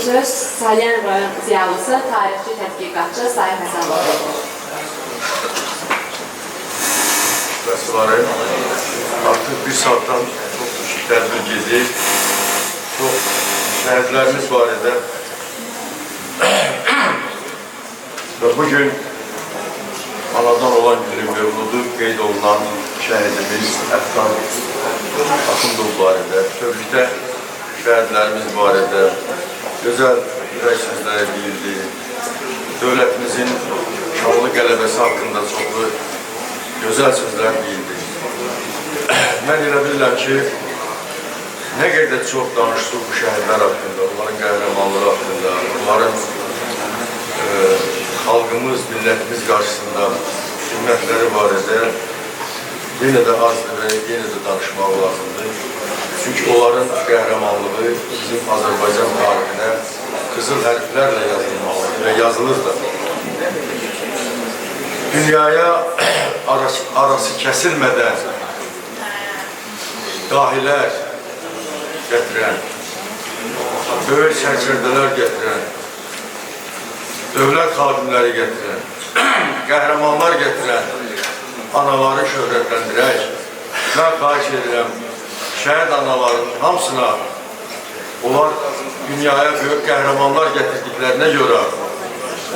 Söz Salyan rayon ziyalısı, tarixçi, tədqiqatçı Sayın Həsənov. vəssaları artıq bir saatdan çox tədbir gedir. Çox şəhidlərimiz barədə və bugün anadan olan günü mövludu qeyd olunan şəhidimiz Əfqan Axundov barədə, bütövlükdə şəhidlərimiz barədə gözəl ürək sözləri deyildi. Dövlətimizin şanlı qələbəsi haqqında çoxlu gözəl sözlər deyildi. Mən elə bilirəm ki, nə qədər çox danışdıq bu şəhidlər haqqında, onların qəhrəmanlığı haqqında, onların xalqımız, millətimiz qarşısında xidmətləri barədə yenə də azdır və yenə də danışmaq lazımdır. Çünki onların qəhrəmanlığı bizim Azərbaycan tarixinə qızıl hərflərlə yazılmalıdır və yazılır da. Dünyaya arası kəsilmədən dahilər gətirən, böyük sərkərdələr gətirən, dövlət xadimləri gətirən, qəhrəmanlar gətirən anaları şöhrətləndirək. Mən xahiş edirəm, şəhid anaların hamısına onlar dünyaya böyük qəhrəmanlar gətirdiklərinə görə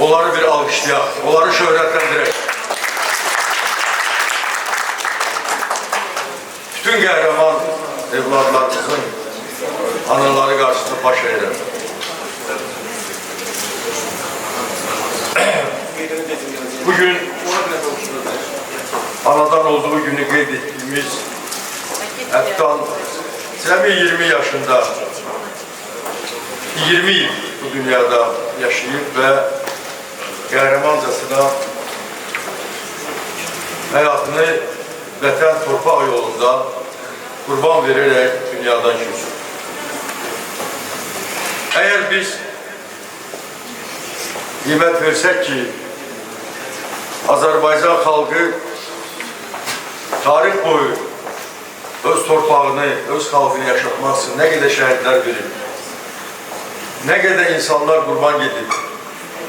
onları bir alqışlayaq, onları şöhrətləndirək. Bütün qəhrəman evladlarımızın anaları qarşısında baş əyirəm. Bugün anadan olduğu günü qeyd etdiyimiz Əfqan cəmi 20 yaşında 20 il bu dünyada yaşayıb və qəhrəmancasına həyatını vətən torpaq yolunda qurban verərək dünyadan keçir. Əgər biz qiymət versək ki, Azərbaycan xalqı tarix boyu öz torpağını, öz xalqını yaşatmaq üçün nə qədər şəhidlər verib, nə qədər insanlar qurban gedib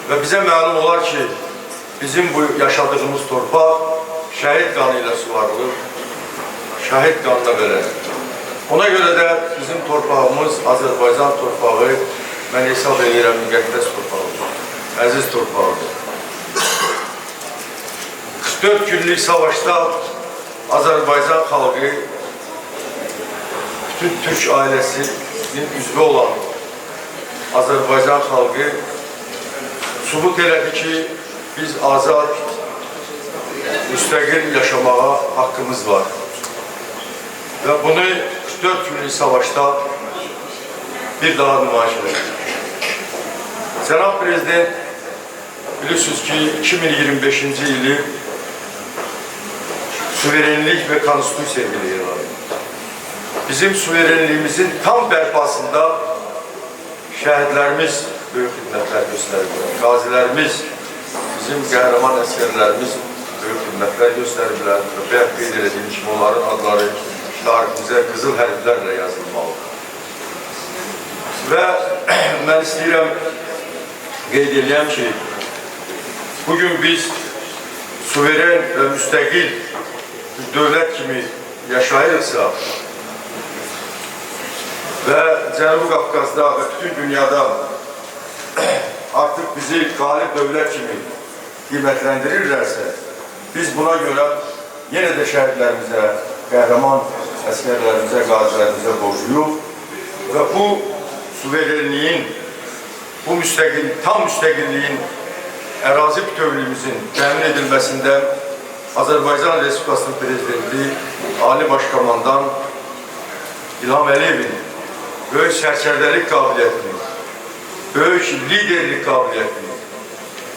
və bizə məlum olar ki, bizim bu yaşadığımız torpaq şəhid qanı ilə suvarılır, şəhid qanına verər. Ona görə də bizim torpağımız, Azərbaycan torpağı, mən hesab edirəm, müqəddəs torpağıdır, əziz torpağıdır. 44 günlük savaşda Azərbaycan xalqı, bütün Türk ailəsinin üzvü olan Azərbaycan xalqı sübut elədi ki, biz azad, müstəqil yaşamağa haqqımız var. Və bunu 44 günlük savaşda bir daha nümayiş edir. Cənab Prezident, bilirsiniz ki, 2025-ci ili suverenlik və konstitusiya ili elan edir. Bizim suverenliyimizin tam bərpasında şəhidlərimiz böyük xidmətlər göstəriblər. Qazilərimiz, bizim qəhrəman əsgərlərimiz böyük xidmətlər göstəriblər. Bayaq qeyd edildiyim kimi onların adları tariximizə qızıl hərflərlə yazılmalıdır. Və mən istəyirəm qeyd edəyəm ki, bugün biz suveren və müstəqil bir dövlət kimi yaşayırıqsa və Cənubi Qafqazda və bütün dünyada artıq bizi qalib dövlət kimi qiymətləndirirlərsə, biz buna görə yenə də şəhidlərimizə, qəhrəman əsgərlərimizə, qazilərimizə borcluyuq və bu suverenliyin, bu tam müstəqilliyin, ərazi bütövlüyümüzün təmin edilməsində Azərbaycan Respublikasının Prezidenti, Ali Başkomandan İlham Əliyevin böyük sərkərdəlik qabiliyyətini, böyük liderlik qabiliyyətini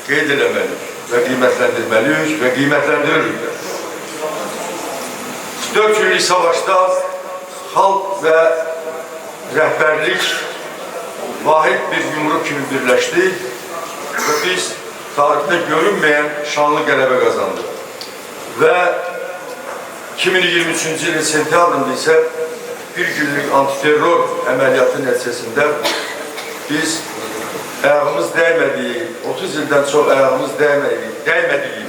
qeyd eləməliyik və qiymətləndirməliyik və qiymətləndiririk. 4 günlük savaşda xalq və rəhbərlik vahid bir yumruq kimi birləşdi və biz tarixdə görünməyən şanlı qələbə qazandıq. Və 2023-cü ilin sentyabrında isə bir günlük antiterror əməliyyatı nəticəsində biz ayağımız dəymədiyi, 30 ildən çox ayağımız dəymədiyi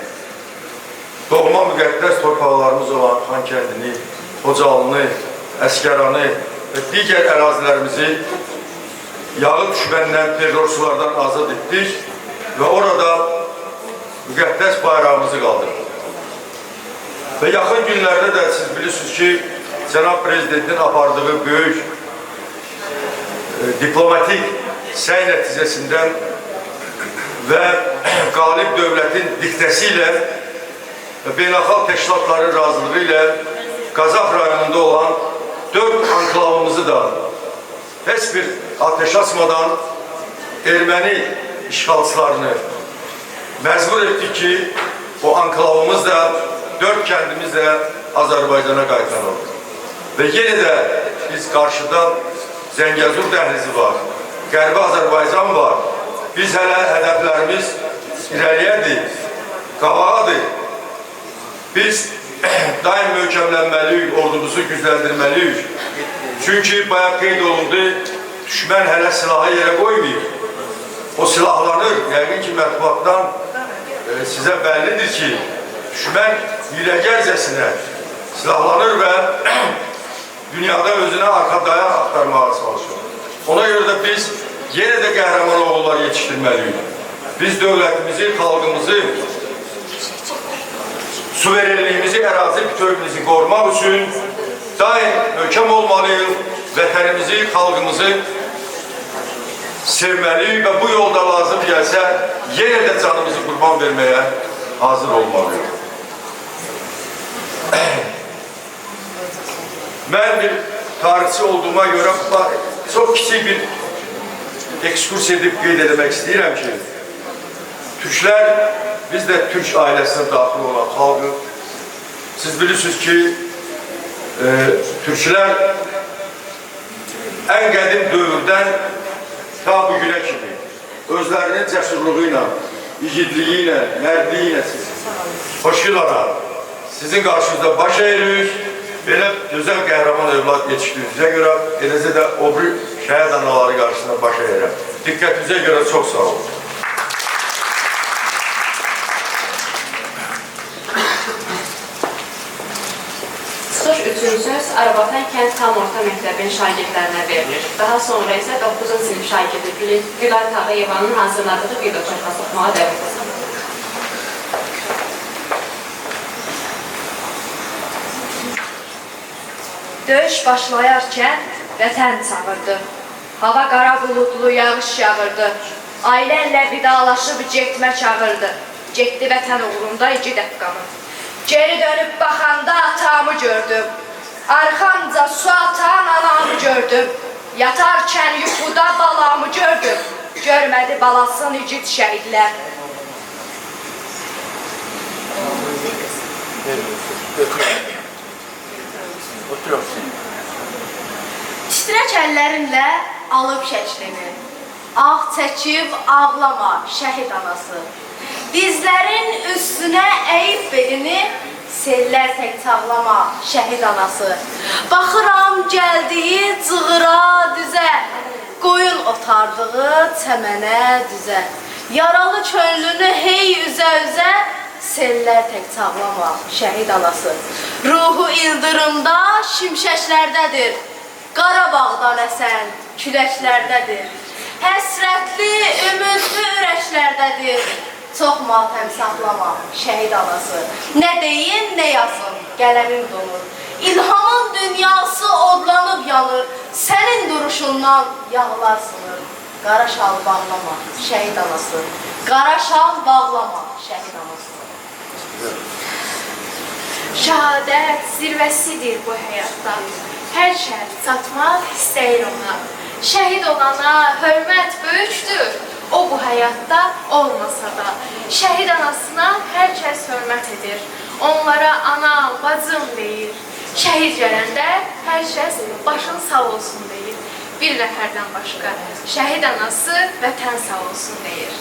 doğma müqəddəs torpaqlarımız olan Xankəndini, Xocalını, Əskəranı və digər ərazilərimizi yağı düşməndən, terrorçulardan azad etdik və orada müqəddəs bayrağımızı qaldırdık. Və yaxın günlərdə də siz bilirsiniz ki, Cənab Prezidentin apardığı böyük diplomatik səy nəticəsindən və qalib dövlətin diktəsi ilə və beynəlxalq təşkilatların razılığı ilə Qazax rayonunda olan 4 anklavımızı da heç bir ateş açmadan erməni işğalçılarını məcbur etdik ki, o anklavımız da 4 kəndimiz də Azərbaycana qaytarıldı. Və yenə də biz qarşıda Zəngəzur dəhlizi var, Qərbi Azərbaycan var. Biz hələ hədəflərimiz irəliyədir, qabağadır. Biz daim möhkəmlənməliyik, ordumuzu gücləndirməliyik. Çünki bayaq qeyd olundu, düşmən hələ silahı yerə qoymayıb. O silahlanır, yəqin ki, mətbuatdan sizə bəllidir ki, düşmən hiləgərcəsinə silahlanır və dünyada özünə arxa dayaq axtarmağa çalışır. Ona görə də biz yenə də qəhrəman oğullar yetişdirməliyik. Biz dövlətimizi, xalqımızı, suverenliyimizi, ərazi bütövlüyümüzü qorumaq üçün daim möhkəm olmalıyıq, vətənimizi, xalqımızı sevməliyik və bu yolda lazım gəlsə, yenə də canımızı qurban verməyə hazır olmalıyıq. Mən bir tarixçi olduğuma görə çox kiçik bir ekskursiya edib qeyd etmək istəyirəm ki, Türklər, biz də Türk ailəsinə daxil olan xalqı, siz bilirsiniz ki, Türklər ən qədim dövrdən ta bugünə kimi özlərinin cəsurluğu ilə, igidliyi ilə, mərdliyi ilə xoşgülana sizin qarşınızda baş əyirik. Belə gözəl qəhrəman övlad yetişdirdiyinizə görə eləcə də o bir şəhid anaları qarşısında baş əyirəm. Diqqətinizə görə çox sağ olun. Çıxış üçün söz Arabatan kənd tam orta məktəbinin şagirdlərinə verilir. Daha sonra isə 9-cu sinif şagirdi Gülay Tağıyevanın hazırladığı video çarpası oxumağa dəvət edir. Döyüş başlayarkən vətən çağırdı. Hava qara buludlu yağış yağırdı. Ailənlə vidalaşıb getmə çağırdı. Getdi vətən uğrunda igid əfqanı. Geri dönüb baxanda atamı gördüm. Arxamca su atan anamı gördüm. Yatarkən yuxuda balamı gördüm. Görmədi balasın igid şəhidlər. Titrək əllərinlə alıb şəklini, ağ çəkib ağlama şəhid anası. Dizlərin üstünə əyib belini, sellər tək çağlama şəhid anası. Baxıram gəldiyi cığıra düzə, qoyun otardığı çəmənə düzə. Yaralı könlünü hey üzə-üzə, sellər tək çağlama şəhid anası. Ruhu ildırımda şimşəklərdədir, Qarabağdan əsən küləklərdədir. Həsrətli, ümidli ürəklərdədir, çox matəm saxlama şəhid anası. Nə deyin, nə yazın, qələmin donur. İlhamın dünyası odlanıb yanır, sənin duruşundan yağlar sınır. Qara şal bağlama şəhid anası, qara şal bağlama şəhid anası. Şəhadət zirvəsidir bu həyatda. Hər şəhid çatmaq istəyir ona. Şəhid olana hörmət böyükdür. O bu həyatda olmasa da. Şəhid anasına hər kəs hörmət edir. Onlara ana, bacım deyir. Şəhid gələndə hər kəs başın sağ olsun deyir. Bir nəfərdən başqa. Şəhid anası vətən sağ olsun deyir.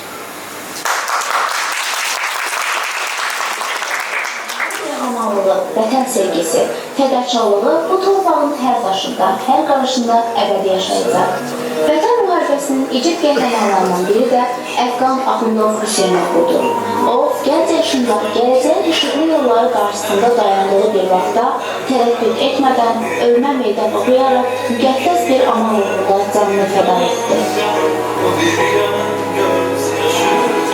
Qəhrəmanlığı, vətən sevgisi, fədakarlığı bu torpağın hər daşında, hər qarışında əbədi yaşayacaq. Vətən müharibəsinin igid qəhrəmanlarından biri də Əfqan Axundov Hüseynovdur. O, gənc yaşında gələcəyin işıqlı yolları qarşısında dayandığı bir vaxtda tərəddüd etmədən ölmə meydan oxuyaraq müqəddəs bir aman uğrunda canını fəda etdi.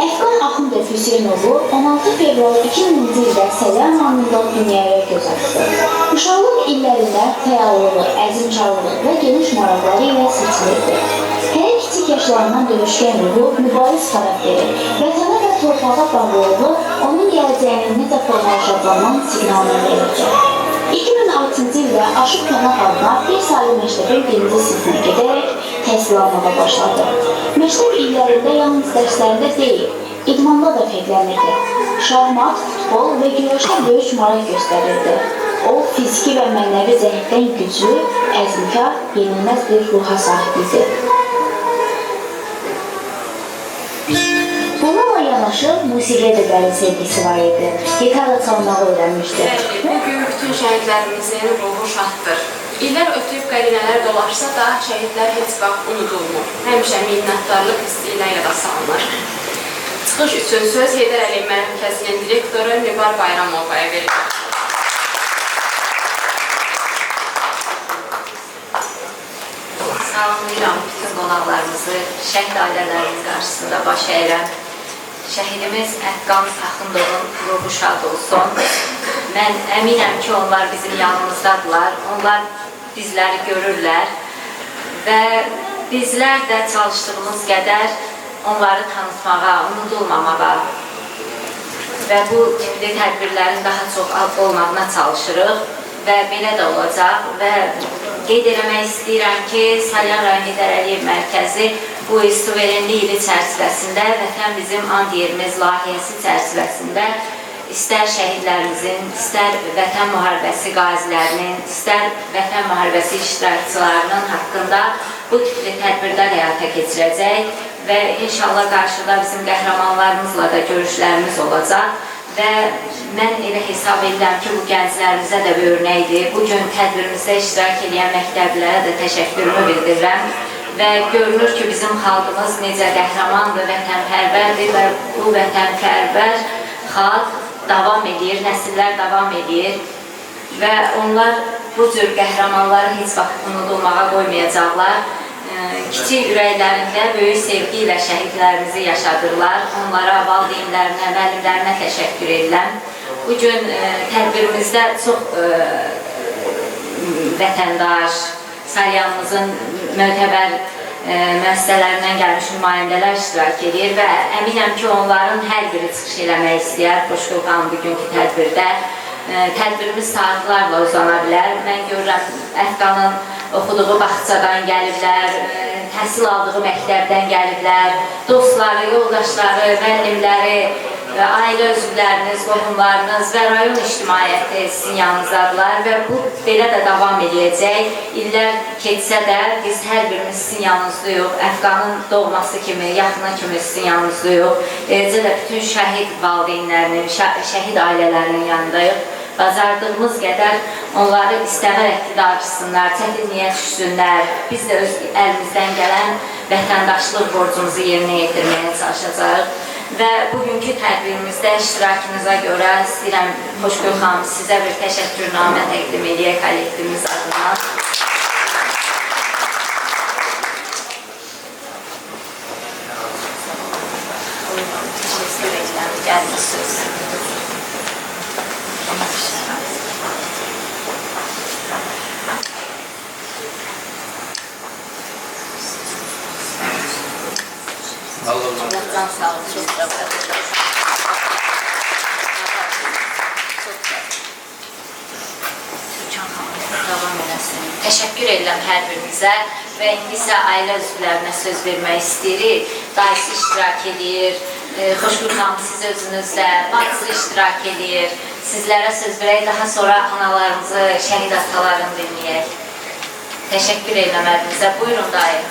Əfqan Axundov Hüseynovu 16 fevral 2000-ci ildə Səlyan ranında dünyaya göz açdı. Uşaqlıq illərində fəallığı, əzmkarlığı və geniş maraqları ilə seçilirdi. Hələ kiçik yaşlarından döyüşkən ruhu, mübariz xarakteri, vətənə və torpağa bağlılığı onun gələcəyinin necə formalaşacağından siqnalını verirdi. 2006-cı ildə Aşıq Pənah adına bir saylı məktəbin 1-ci sinifine gedərək təhsil almağa başladı. Məktəb illərində yalnız dərslərində deyil, idmanda da fərqlənirdi. Şahmat, futbol və güləşdə böyük maraq göstərirdi. O, fiziki və mənəvi zəhətdən güclü, əzmkar, yenilməz bir ruha sahib idi. Bununla yanaşı musiqiyə də dərin sevgisi var idi. Gitarla çalmağı öyrənmişdi. Bugün bütün şəhidlərimizin ruhu şaddır. İllər ötüb qərinələr dolaşsa da şəhidlər heç vaxt unudulmur. Həmişə minnətdarlıq hissi ilə yada salınır. Çıxış üçün söz Heydər Əliyev Mərkəzinin direktoru Nigar Bayramovaya verilir. Salamlayıram bütün qonaqlarımızı, şəhid ailələrinin qarşısında baş əyirəm. Şəhidimiz Əfqan Axundovun ruhu şad olsun. Mən əminəm ki, onlar bizim yanımızdadılar, onlar bizləri görürlər və bizlər də çalışdığımız qədər onları tanıtmağa, unudulmamağa və bu tipli tədbirlərin daha çox olmağına çalışırıq və belə də olacaq və qeyd eləmək istəyirəm ki, Salyan rayon Heydər Əliyev Mərkəzi bu suverenlik ili çərçivəsində Vətən bizim and yerimiz layihəsi çərçivəsində istər şəhidlərimizin, istər Vətən müharibəsi qazilərinin, istər Vətən müharibəsi iştirakçılarının haqqında bu tipli tədbirlər həyata keçirəcək və inşallah qarşıda bizim qəhrəmanlarımızla da görüşlərimiz olacaq. Və mən elə hesab edirəm ki, bu gənclərimizə də bir örnəkdir. Bugün tədbirimizdə iştirak edən məktəblərə də təşəkkürümü bildirirəm. Və görünür ki, bizim xalqımız necə qəhrəmandır, vətənpərvərdir və bu vətənpərvər xalq davam edir, nəsillər davam edir. Və onlar bu cür qəhrəmanları heç vaxt unudulmağa qoymayacaqlar. Kiçik ürəklərində böyük sevgi ilə şəhidlərimizi yaşadırlar. Onlara, valideynlərinə, müəllimlərinə təşəkkür edirəm. Bugün tədbirimizdə çox vətəndaş, Salyanımızın mötəbər müəssisələrindən gəlmiş nümayəndələr iştirak edir və əminəm ki, onların hər biri çıxış eləmək istəyər Xoşqul xanım bugünkü tədbirdə. Tədbirimiz saatlarla uzana bilər. Mən görürəm, Əfqanın oxuduğu bağçadan gəliblər, təhsil aldığı məktəbdən gəliblər, dostları, yoldaşları, müəllimləri, ailə üzvləriniz, qohumlarınız və rayon ictimaiyyəti sizin yanınızdadılar və bu belə də davam edəcək. İllər keçsə də biz hər birimiz sizin yanınızdayıq. Əfqanın doğması kimi, yaxına kimi sizin yanınızdayıq. Eləcə də bütün şəhid valideynlərinin, şəhid ailələrinin yanındayıq. Bacardığımız qədər onları istəmər iqtidarsınlar, çətinliyə düşsünlər. Biz də öz əlimizdən gələn vətəndaşlıq borcumuzu yerinə yetirməyə çalışacağıq. Və bugünkü tədbirimizdə iştirakınıza görə istəyirəm Xoşqul xanım sizə bir təşəkkürnamə təqdim edək kollektivimiz adına. Təşəkkür edirəm, gəlmiş söz. Allah'tan sağ olun. Çok davam eləsin. Təşəkkür edirəm hər birinizə və indi isə ailə üzvlərinə söz vermək istəyirik. Dayısı iştirak edir, Xoşqul xanım siz özünüzdə, bacısı iştirak edir. Sizlərə söz verək, daha sonra analarımızı, şəhid atalarını dinləyək. Təşəkkür edirəm hər birinizə. Buyurun dayı.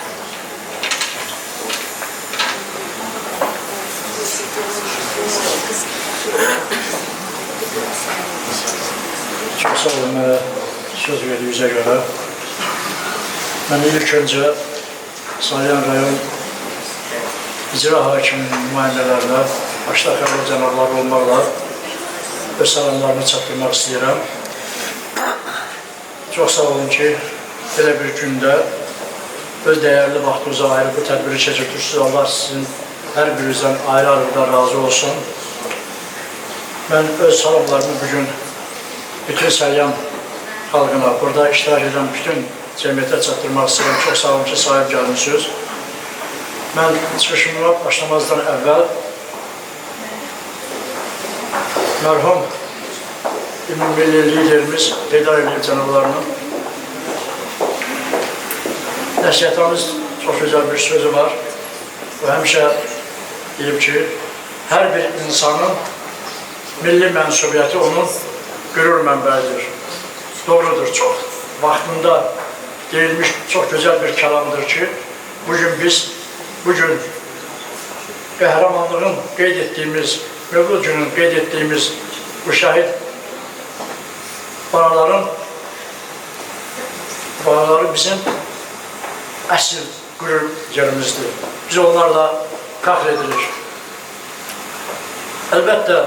Çox sağ olun, mənə söz verdiyinizə görə. Mən ilk öncə Salyan rayon icra hakiminin nümayəndələrinə, başda xəbər cənabları olmaqla öz salamlarını çatdırmaq istəyirəm. Çox sağ olun ki, belə bir gündə öz dəyərli vaxtınıza ayırıb bu tədbiri keçirtirsiniz. Allah sizin hər birinizdən ayrı-ayrıda razı olsun. Mən öz salamlarımı bugün bütün Səlyan xalqına, burada iştirak edən bütün cəmiyyətə çatdırmaq istəyirəm. Çox sağ olun ki, sahib gəlmişsiniz. Mən çıxışıma başlamazdan əvvəl mərhum ümumilli liderimiz Heydar Əliyev cənablarının nəsihətimiz çox gözəl bir sözü var. O həmişə deyib ki, hər bir insanın milli mənsubiyyəti onun qürur mənbəyidir. Doğrudur, çox vaxtında deyilmiş çox gözəl bir kəlamdır ki, bugün qəhrəmanlığın qeyd etdiyimiz, Mövlud günün qeyd etdiyimiz bu şəhid banaları bizim əsl qürur yerimizdir. Biz onlarla fəxr edilir. Əlbəttə,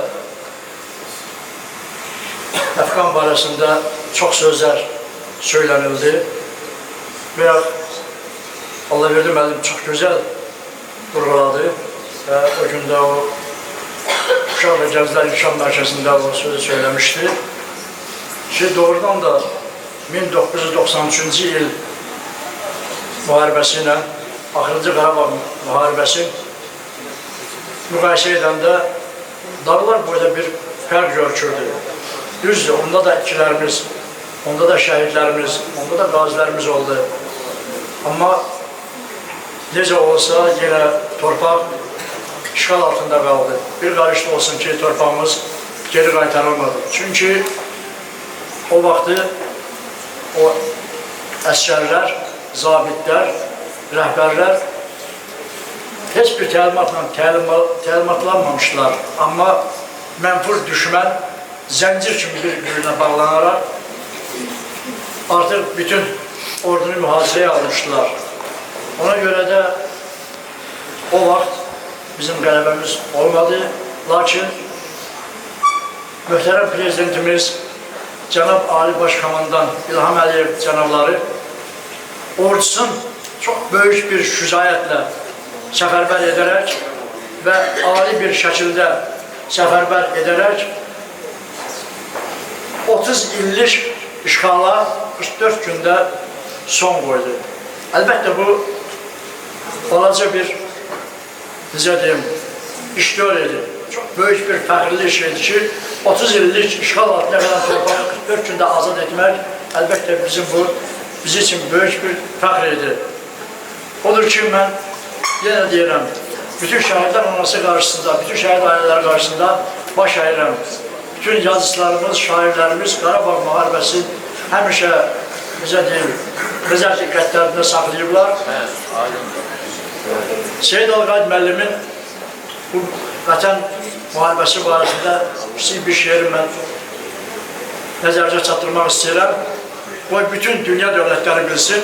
Əfqan barəsində çox sözlər söylənildi və Allahverdi müəllim çox gözəl vurğuladı və o gündə o Uşaq və Gənclər İnkişaf Mərkəzində o sözü söyləmişdi ki, doğrudan da 1993-cü il müharibəsi ilə Axırıncı Qarabağ müharibəsi müqayisə edəndə dağlar boyda bir fərq görükürdü. Düzdür, onda da itkilərimiz, onda da şəhidlərimiz, onda da qazilərimiz oldu. Amma necə olsa yenə torpaq işğal altında qaldı. Bir qarış da olsun ki, torpağımız geri qaytarılmadı. Çünki o vaxtı o əsgərlər, zabitlər, rəhbərlər heç bir təlimatlanmamışlar. Amma mənfur düşmən zəncir kimi bir-birinə bağlanaraq artıq bütün ordunu mühasirəyə almışdılar. Ona görə də o vaxt bizim qələbəmiz olmadı. Lakin möhtərəm prezidentimiz Cənab Ali Başkomandan İlham Əliyev cənabları ordusun çox böyük bir şücaətlə səfərbər edərək və ali bir şəkildə səfərbər edərək 30 illik işğala 44 gündə son qoydu. Əlbəttə bu balaca bir, necə deyim, iş deyil idi. Çox böyük bir fəxrli iş idi ki, 30 illik işğal altında qalan torpağı 44 gündə azad etmək, əlbəttə bizim üçün böyük bir fəxr idi. Odur ki, mən yenə deyirəm, bütün şəhidlər anası qarşısında, bütün şəhid ailələri qarşısında baş əyirəm. Bütün yazıçılarımız, şairlərimiz Qarabağ müharibəsi həmişə, necə deyim, bizə diqqətlərində saxlayıblar. Seyid Alqaid müəllimin bu vətən müharibəsi barəsində kiçik bir şeiri mən nəzərcə çatdırmaq istəyirəm. Qoy bütün dünya dövlətləri bilsin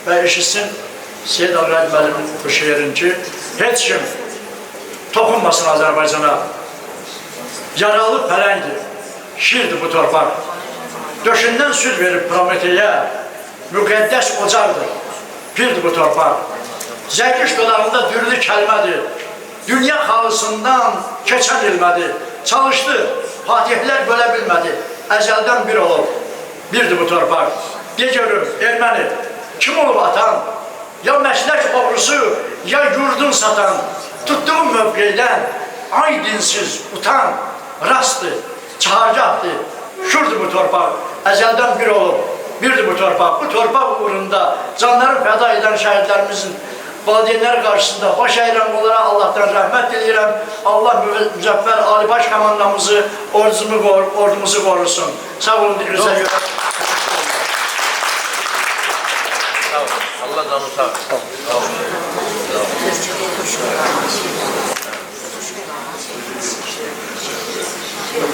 və eşitsin Seyid Alqaid müəllimin bu şeirin ki, heç kim toxunmasın Azərbaycana. Yaralı pələngdir, şirdir bu torpaq. Döşündən süd verib Prometeyə, müqəddəs ocaqdır, pirdir bu torpaq. Zərkiş dodağında dürlü kəlmədir, dünya xalısından keçən ilmədir. Çalışdı, fatihlər bölə bilmədi, əzəldən bir olub, birdir bu torpaq. De görüm, erməni, kim olub atan? Ya məslək oğrusu, ya yurdun satan, tutduğun mövqeydən, ay dinsiz, utan, rastdır, çağırgahdır, şurdur bu torpaq, əzəldən bir olub, birdir bu torpaq. Bu torpaq uğrunda canlarını fəda edən şəhidlərimizin valideynlər qarşısında baş əyirəm, onlara Allahdan rəhmət diləyirəm. Allah müzəffər Ali Baş Komandamızı, ordumuzu qorusun. Sağ olun, dilinizə görə. Allah canı sağ olun.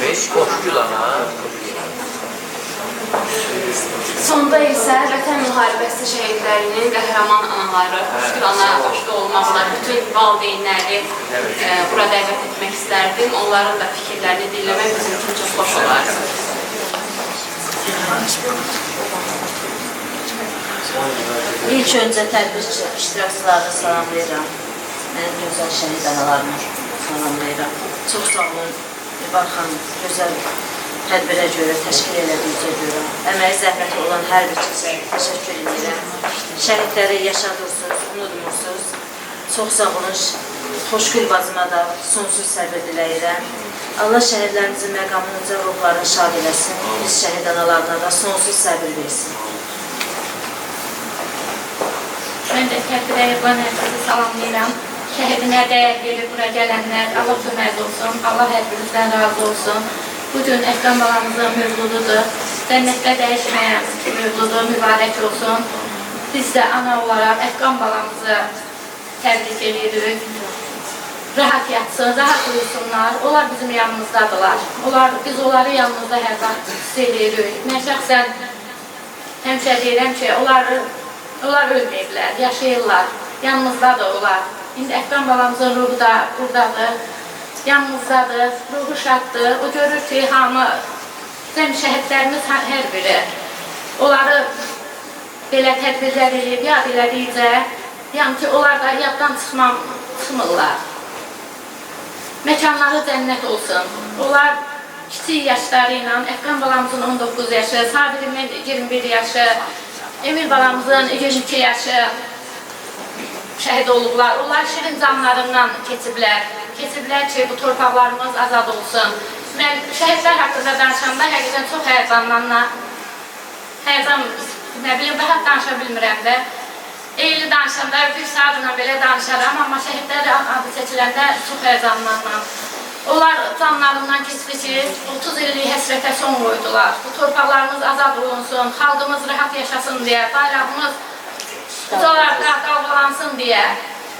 Beş koşcu lan ha. Sonda isə Vətən müharibəsi şəhidlərinin qəhrəman anaları, Şükür ana başda olmaqla bütün valideynləri bura dəvət etmək istərdim. Onların da fikirlərini dinləmək bizim üçün çox xoş olar. İlk öncə tədbir iştirakçılarını salamlayıram. Mənim gözəl şəhid analarımı salamlayıram. Çox sağ olun, İbar xanım, gözəl tədbirə görə, təşkil elədiyinizə görə, əməyi zəhməti olan hər bir kəsə təşəkkür edirəm. Şəhidləri yaşadırsınız, unutmursunuz. Çox sağ olun, Xoşgül bacıma da sonsuz səbir diləyirəm. Allah şəhidlərimizin məqamınca ruhlarını şad eləsin, biz şəhid analarına da sonsuz səbir versin. Mən də tədbirə yapılan herkese salamlayıram. Şəhidinə dəyər verib bura gələnlər, Allah kömək olsun, Allah hər birinizdən razı olsun. Bugün Əfqan balamızın mövlududur. Cənnətdə dəyişməyən mövludu mübarək olsun. Biz də ana olaraq Əfqan balamızı təbrik edirik. Rahat yatsın, rahat uyusunlar. Onlar bizim yanımızdadılar. Biz onları yanımızda hər vaxt hiss edirik. Mən şəxsən həmişə deyirəm ki, onlar ölməyiblər, yaşayırlar. Yanımızdadır onlar. İndi Əfqan balamızın ruhu da buradadır. Yanımızdadır, ruhu şaddır. O görür ki, hamı, cəm şəhidlərimiz hər biri. Onları belə tədbirlər edib, yad elədikcə, yəni ki, onlar da yaddan çıxmırlar. Məkanları cənnət olsun. Onlar kiçik yaşları ilə, Əfqan balamızın 19 yaşı, Sabirimin 21 yaşı, Emir balamızın 22 yaşı şəhid olublar. Onlar şirin canlarından keçiblər. Keçiblər ki, bu torpaqlarımız azad olsun. Mən şəhidlər haqqında danışanda həqiqətən çox həyəcanlanma, nə bilim, rahat danışa bilmirəm də. Eyli danışanda bir saatla belə danışaram, amma şəhidləri adı seçiləndə çox həyəcanlanmam. Onlar canlarından keçdi ki, 30 illik həsrətə son qoydular. Bu torpaqlarımız azad olunsun, xalqımız rahat yaşasın deyə, bayrağımız ucalarda dalğalansın deyə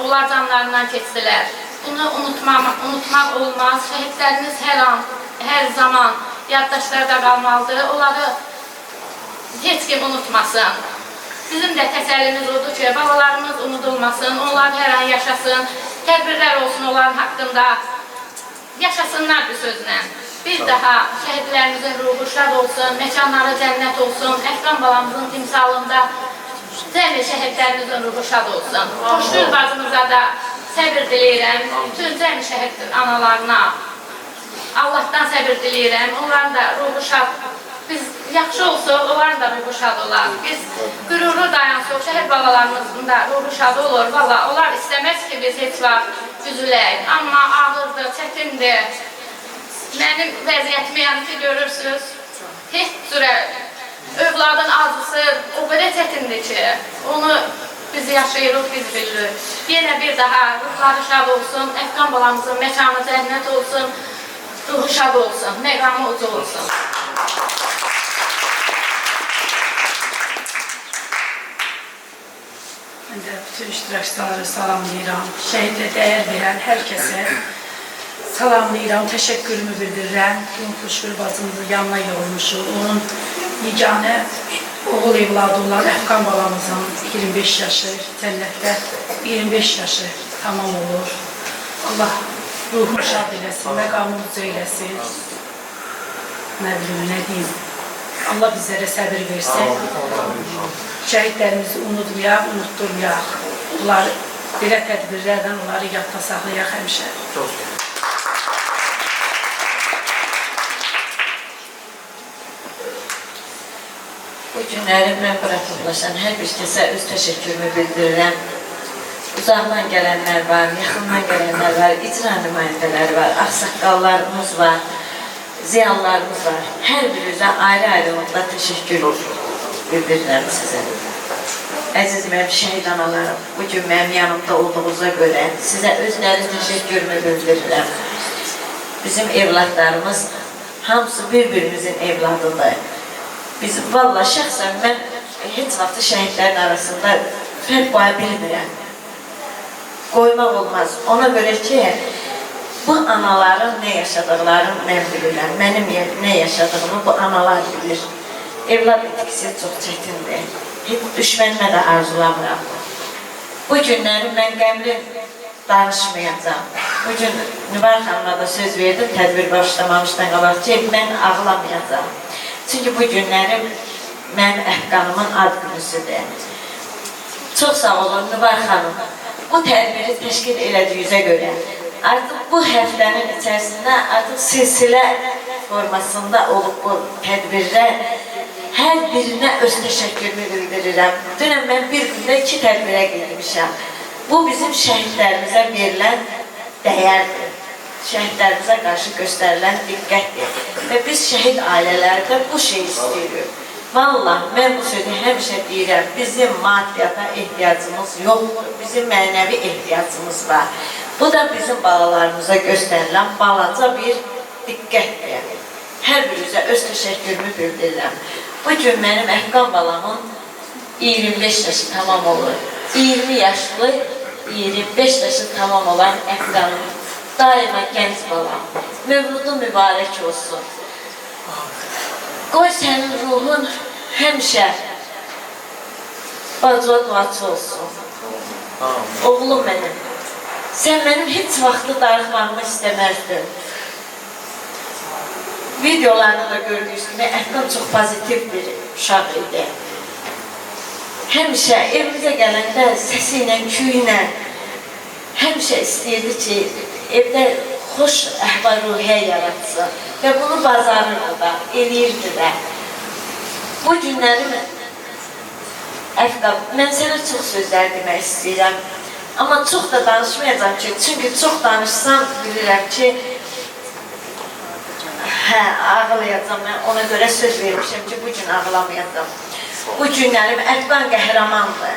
onlar canlarından keçdilər. Bunu unutmaq olmaz. Şəhidlərimiz hər an, hər zaman yaddaşlarda qalmalıdır. Onları heç kim unutmasın. Bizim də təsəllimiz odur ki, babalarımız unudulmasın, onlar hər an yaşasın, tədbirlər olsun onların haqqında, yaşasınlar bir sözlə. Bir daha şəhidlərimizin ruhu şad olsun, məkanları cənnət olsun, Əfqan balamızın timsalında cəmi şəhidlərimizin ruhu şad olsun. Xoşgül bacımıza da səbir diləyirəm, bütün cəmi şəhid analarına Allahdan səbir diləyirəm, onların da ruhu şad. Biz yaxşı olsa, onların da ruhu şad olar. Biz qüruru dayansıq, şəhid babalarımızın da ruhu şad olur. Valla, onlar istəməz ki, biz heç vaxt üzülək. Amma ağırdır, çətindir. Mənim vəziyyətimi yəni ki, görürsünüz. Heç cürə övladın acısı o qədər çətindir ki, onu biz yaşayırıq, biz bilirik. Yenə bir daha ruhları şad olsun, Əfqan balamızın məkanı cənnət olsun, ruhu şad olsun, məqamı ucu olsun. Mən də bütün iştirakçıları salamlayıram. Şəhidə dəyər verən hər kəsə salamlayıram, təşəkkürümü bildirirəm. Bugün Xoşgül bacımızın yanına yorulmuşuq. Onun yeganə oğul evladı olan Əfqan balamızın 25 yaşı, cənnətdə 25 yaşı tamam olur. Allah ruhunu şad eləsin, məqamını uca eləsin. Nə bilim, nə deyim. Allah bizlərə səbir versin. Şəhidlərimizi unutmayaq, unutturmayaq. Bunlar belə tədbirlərdən onları yadda saxlayaq həmişə. Bu günlərimlə bura toplaşan hər bir kəsə öz təşəkkürümü bildirirəm. Uzaqdan gələnlər var, yaxından gələnlər var, icra nümayəndələri var, ağsaqqallarımız var, ziyanlarımız var. Hər birinizə ayrı-ayrı onda təşəkkür bildirirəm sizə. Əziz mənim şəhid analarım, bugün mənim yanımda olduğunuza görə sizə özləri təşəkkürümü bildirirəm. Bizim evladlarımız hamısı bir-birimizin evladıdır. Biz, valla şəxsən mən heç vaxt şəhidlərin arasında fərq qoya bilmirəm. Qoymaq olmaz. Ona görə ki, bu anaların nə yaşadıqlarını mən bilirəm. Mənim nə yaşadığımı bu analar bilir. evlad etkisi çox çətindir. Heç düşmənimə də arzulamıram. Bu günləri mən qəmli danışmayacağım. Bugün Nübar xanıma da söz verdim, tədbir başlamamışdan qabaq ki, mən ağlamayacağım. Çünki bu günləri mənim Əfqanımın ad günüsüdür. Çox sağ olun Nübar xanım. Bu tədbiri təşkil elədiyinizə görə artıq bu həftənin içərisində artıq silsilə formasında olub bu tədbirlər hər birinə öz təşəkkürümü bildirirəm. Dünən mən bir gündə 2 tədbirə gitmişəm. Bu bizim şəhidlərimizə verilən dəyərdir. Şəhidlərimizə qarşı göstərilən diqqətdir. Və biz şəhid ailələrdə bu şey istəyirik. Vallahi mən bu sözü həmişə deyirəm, bizim maddiyata ehtiyacımız yoxdur, bizim mənəvi ehtiyacımız var. Bu da bizim balalarımıza göstərilən balaca bir diqqətdir. Hər birinizə öz təşəkkürümü bildirirəm. Bu gün mənim Əfqan balamın 25 yaşı tamam olur. 20 yaşlı, 25 yaşı tamam olan Əfqanım. Daima gənc balam. Mövludu mübarək olsun. Qoy sənin ruhun həmişə bacıva duaçı olsun. Oğlum mənim, sən mənim heç vaxtı darıxmamı istəməzdin. Videolarını da gördüyünüz kimi Əfqan çox pozitiv bir uşaq idi. Həmişə evimizə gələndə səsi ilə, küyü ilə həmişə istəyirdi ki, evdə xoş əhval-ruhiyyə yaratsın və bunu bacarırdı da, eləyirdi də. Bu günlərim Əfqan, mən sənə çox sözlər demək istəyirəm, amma çox da danışmayacağım ki, çünki çox danışsam bilirəm ki, ağlayacağım, mən ona görə söz vermişəm ki, bu gün ağlamayacağım. Bu günlərim Əfqan qəhrəmandır.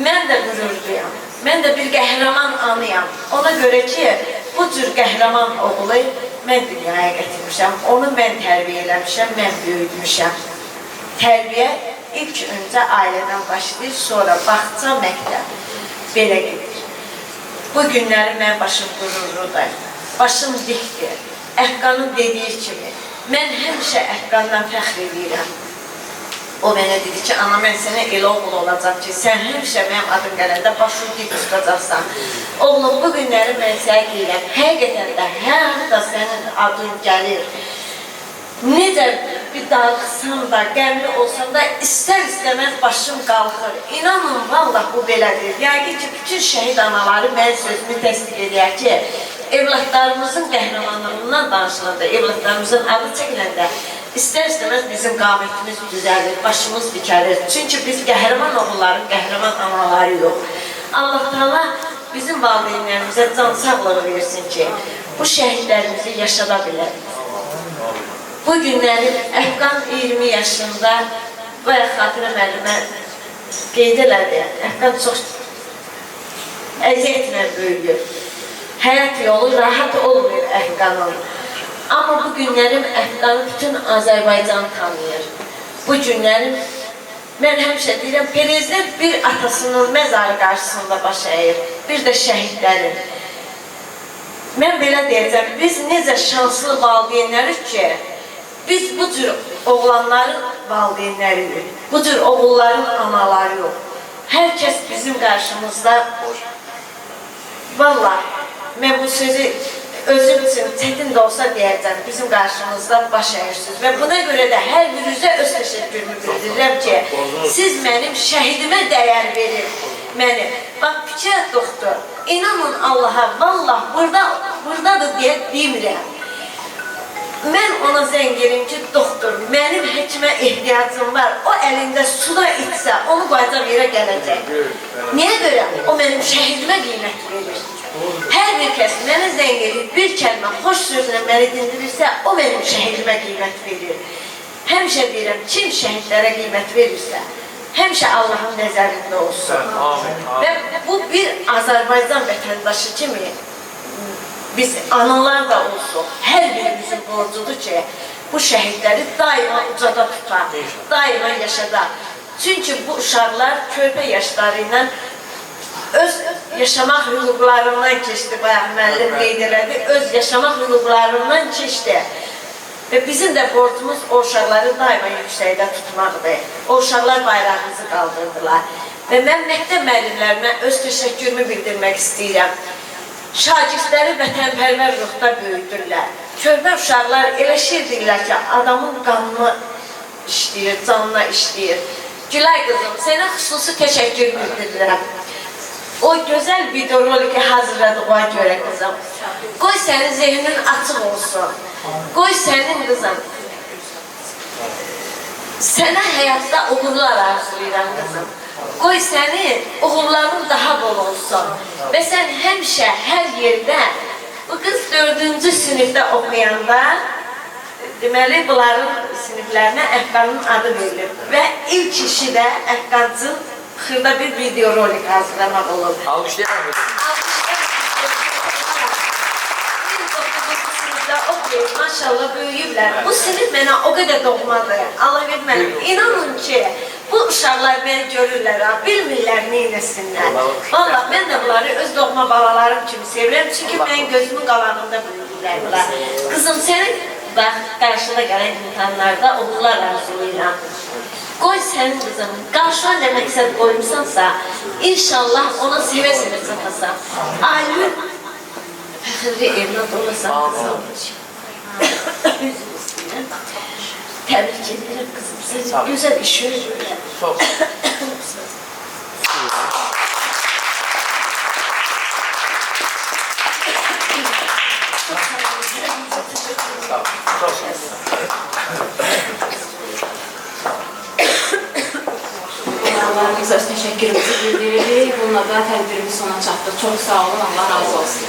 Mən də qürurluyam, mən də bir qəhrəman anıyam. Ona görə ki, bu cür qəhrəman oğlu mən dünyaya gətirmişəm, onu mən tərbiyə eləmişəm, mən böyütmüşəm. Tərbiyə ilk öncə ailədən başlayır, sonra bağça, məktəb, belə gedir. Bu günləri mən başım qürurludur, başım dikdir. Əfqanın dediyi kimi, mən həmişə Əfqandan fəxr edirəm. O mənə dedi ki, ana mən sənə elə oğul olacaq ki, sən həmişə mənim adım gələndə başını dik tutacaqsan. Oğlum, bu günləri mən sənə deyirəm, həqiqətən də hər hafta sənin adın gəlir. Necə bir darıxsam da, qəmli olsam da, istər-istəməz başım qalxır. İnanın, vallah bu belədir. Yəqin ki, bütün şəhid anaları mənim sözümü təsdiq edir ki, evlatlarımızın qəhrəmanlığından danışılanda, evlatlarımızın adı çəkiləndə, İstər-istəməz bizim qamətimiz düzəlir, başımız dikəlir. Çünki biz qəhrəman oğulların, qəhrəman anaları yox. Allah Teala bizim valideynlərimizə can sağlığı versin ki, bu şəhidlərimizi yaşada bilərik. Bu günləri Əfqan 20 yaşında bayaq Xatirə müəllimə qeyd elədi. Əfqan çox əziyyətlə böyüyür. Həyat yolu rahat olmuyor Əfqanın. Amma bu günlərim Əfqanı bütün Azərbaycan tanıyır. Bu günlərim, mən həmişə deyirəm, prezident bir atasının məzarı qarşısında baş əyir, bir də şəhidlərin. Mən belə deyəcəm, biz necə şanslı valideynlərik ki, biz bu cür oğlanların valideynləridir, bu cür oğulların anaları yox. Hər kəs bizim qarşımızda, vallahi, mən bu sözü özüm üçün çətin də olsa deyəcəm, bizim qarşımızda baş əyirsiniz. Və buna görə də hər birinizə öz təşəkkürümü bildirirəm ki, siz mənim şəhidimə dəyər verir. Mənim, bax, Fikrət doktor, inanın Allaha, vallah, buradadır deyə demirəm. Mən ona zəng edim ki, doktor, mənim həkimə ehtiyacım var, o əlində suda içsə, onu qoyacaq yerə gələcək. Niyə görə? O mənim şəhidimə qiymət verir. Hər bir kəs mənə zəng edib, bir kəlmə, xoş sözlə məni dindirirsə, o mənim şəhidimə qiymət verir. Həmişə deyirəm, kim şəhidlərə qiymət verirsə, həmişə Allahın nəzərində olsun. Və bu bir Azərbaycan vətəndaşı kimi, biz analar da olsun, hər birimizin borcudur ki, bu şəhidləri daima ucada tutar, daima yaşadar. Çünki bu uşaqlar körpə yaşları ilə öz yaşamaq hüquqlarından keçdi, bayaq müəllim qeyd elədi, öz yaşamaq hüquqlarından keçdi. Ve bizim de borcumuz o uşaqları daima yüksekte tutmaqdır. O uşaqlar bayrağımızı kaldırdılar. Ve mən məktəb müəllimlərimə öz təşəkkürümü bildirmək istəyirəm. Şagirdləri vətənpərvər ruhda böyüdürlər. Körpə uşaqlar elə şirdirlər ki, adamın qanını işləyir, canına işləyir. Gülay qızım, sənə xüsusi təşəkkür bildirirəm. O gözəl videoroliki hazırladığına görə qızım. Qoy sənin zehnin açıq olsun. Qoy sənin qızım. Sənə həyatda uğurlar arzulayıram qızım. Qoy sənin uğurların daha bol olsun. Və sən həmişə, hər yerdə, bu qız 4-cü sinifdə oxuyanda, deməli, bunların siniflərinə Əhqanın adı verilir. Və ilk işi də Əhqancın xırda bir videorolik hazırlamaq olur. Alqışlayalım. Maşallah böyüyüblər. Bu sinif mənə o qədər doğmadır. Allah verməlim. İnanın ki, bu uşaqlar məni görürlər, bilmirlər neyləsinlər. Valla, mən də bunları öz doğma balalarım kimi sevirəm. Çünki mən gözümün qalanında böyüdülər bunlar. Qızım, sənin qarşıda gələn imtihanlarda uğurlar arzulayıram. Qoy sənin qızım, qarşıya nə məqsəd qoymuşsansa, inşallah ona sevə-sevə çatasan. Aylın, fəxirli evlad olasan qızım. Təbrik edirəm qızım, siz gözəl iş görürlər. Çox. Qonaqlarımıza öz təşəkkürümüzü bildiririk. Bununla da tədbirimiz sona çatdı. Çox sağ olun, Allah razı olsun.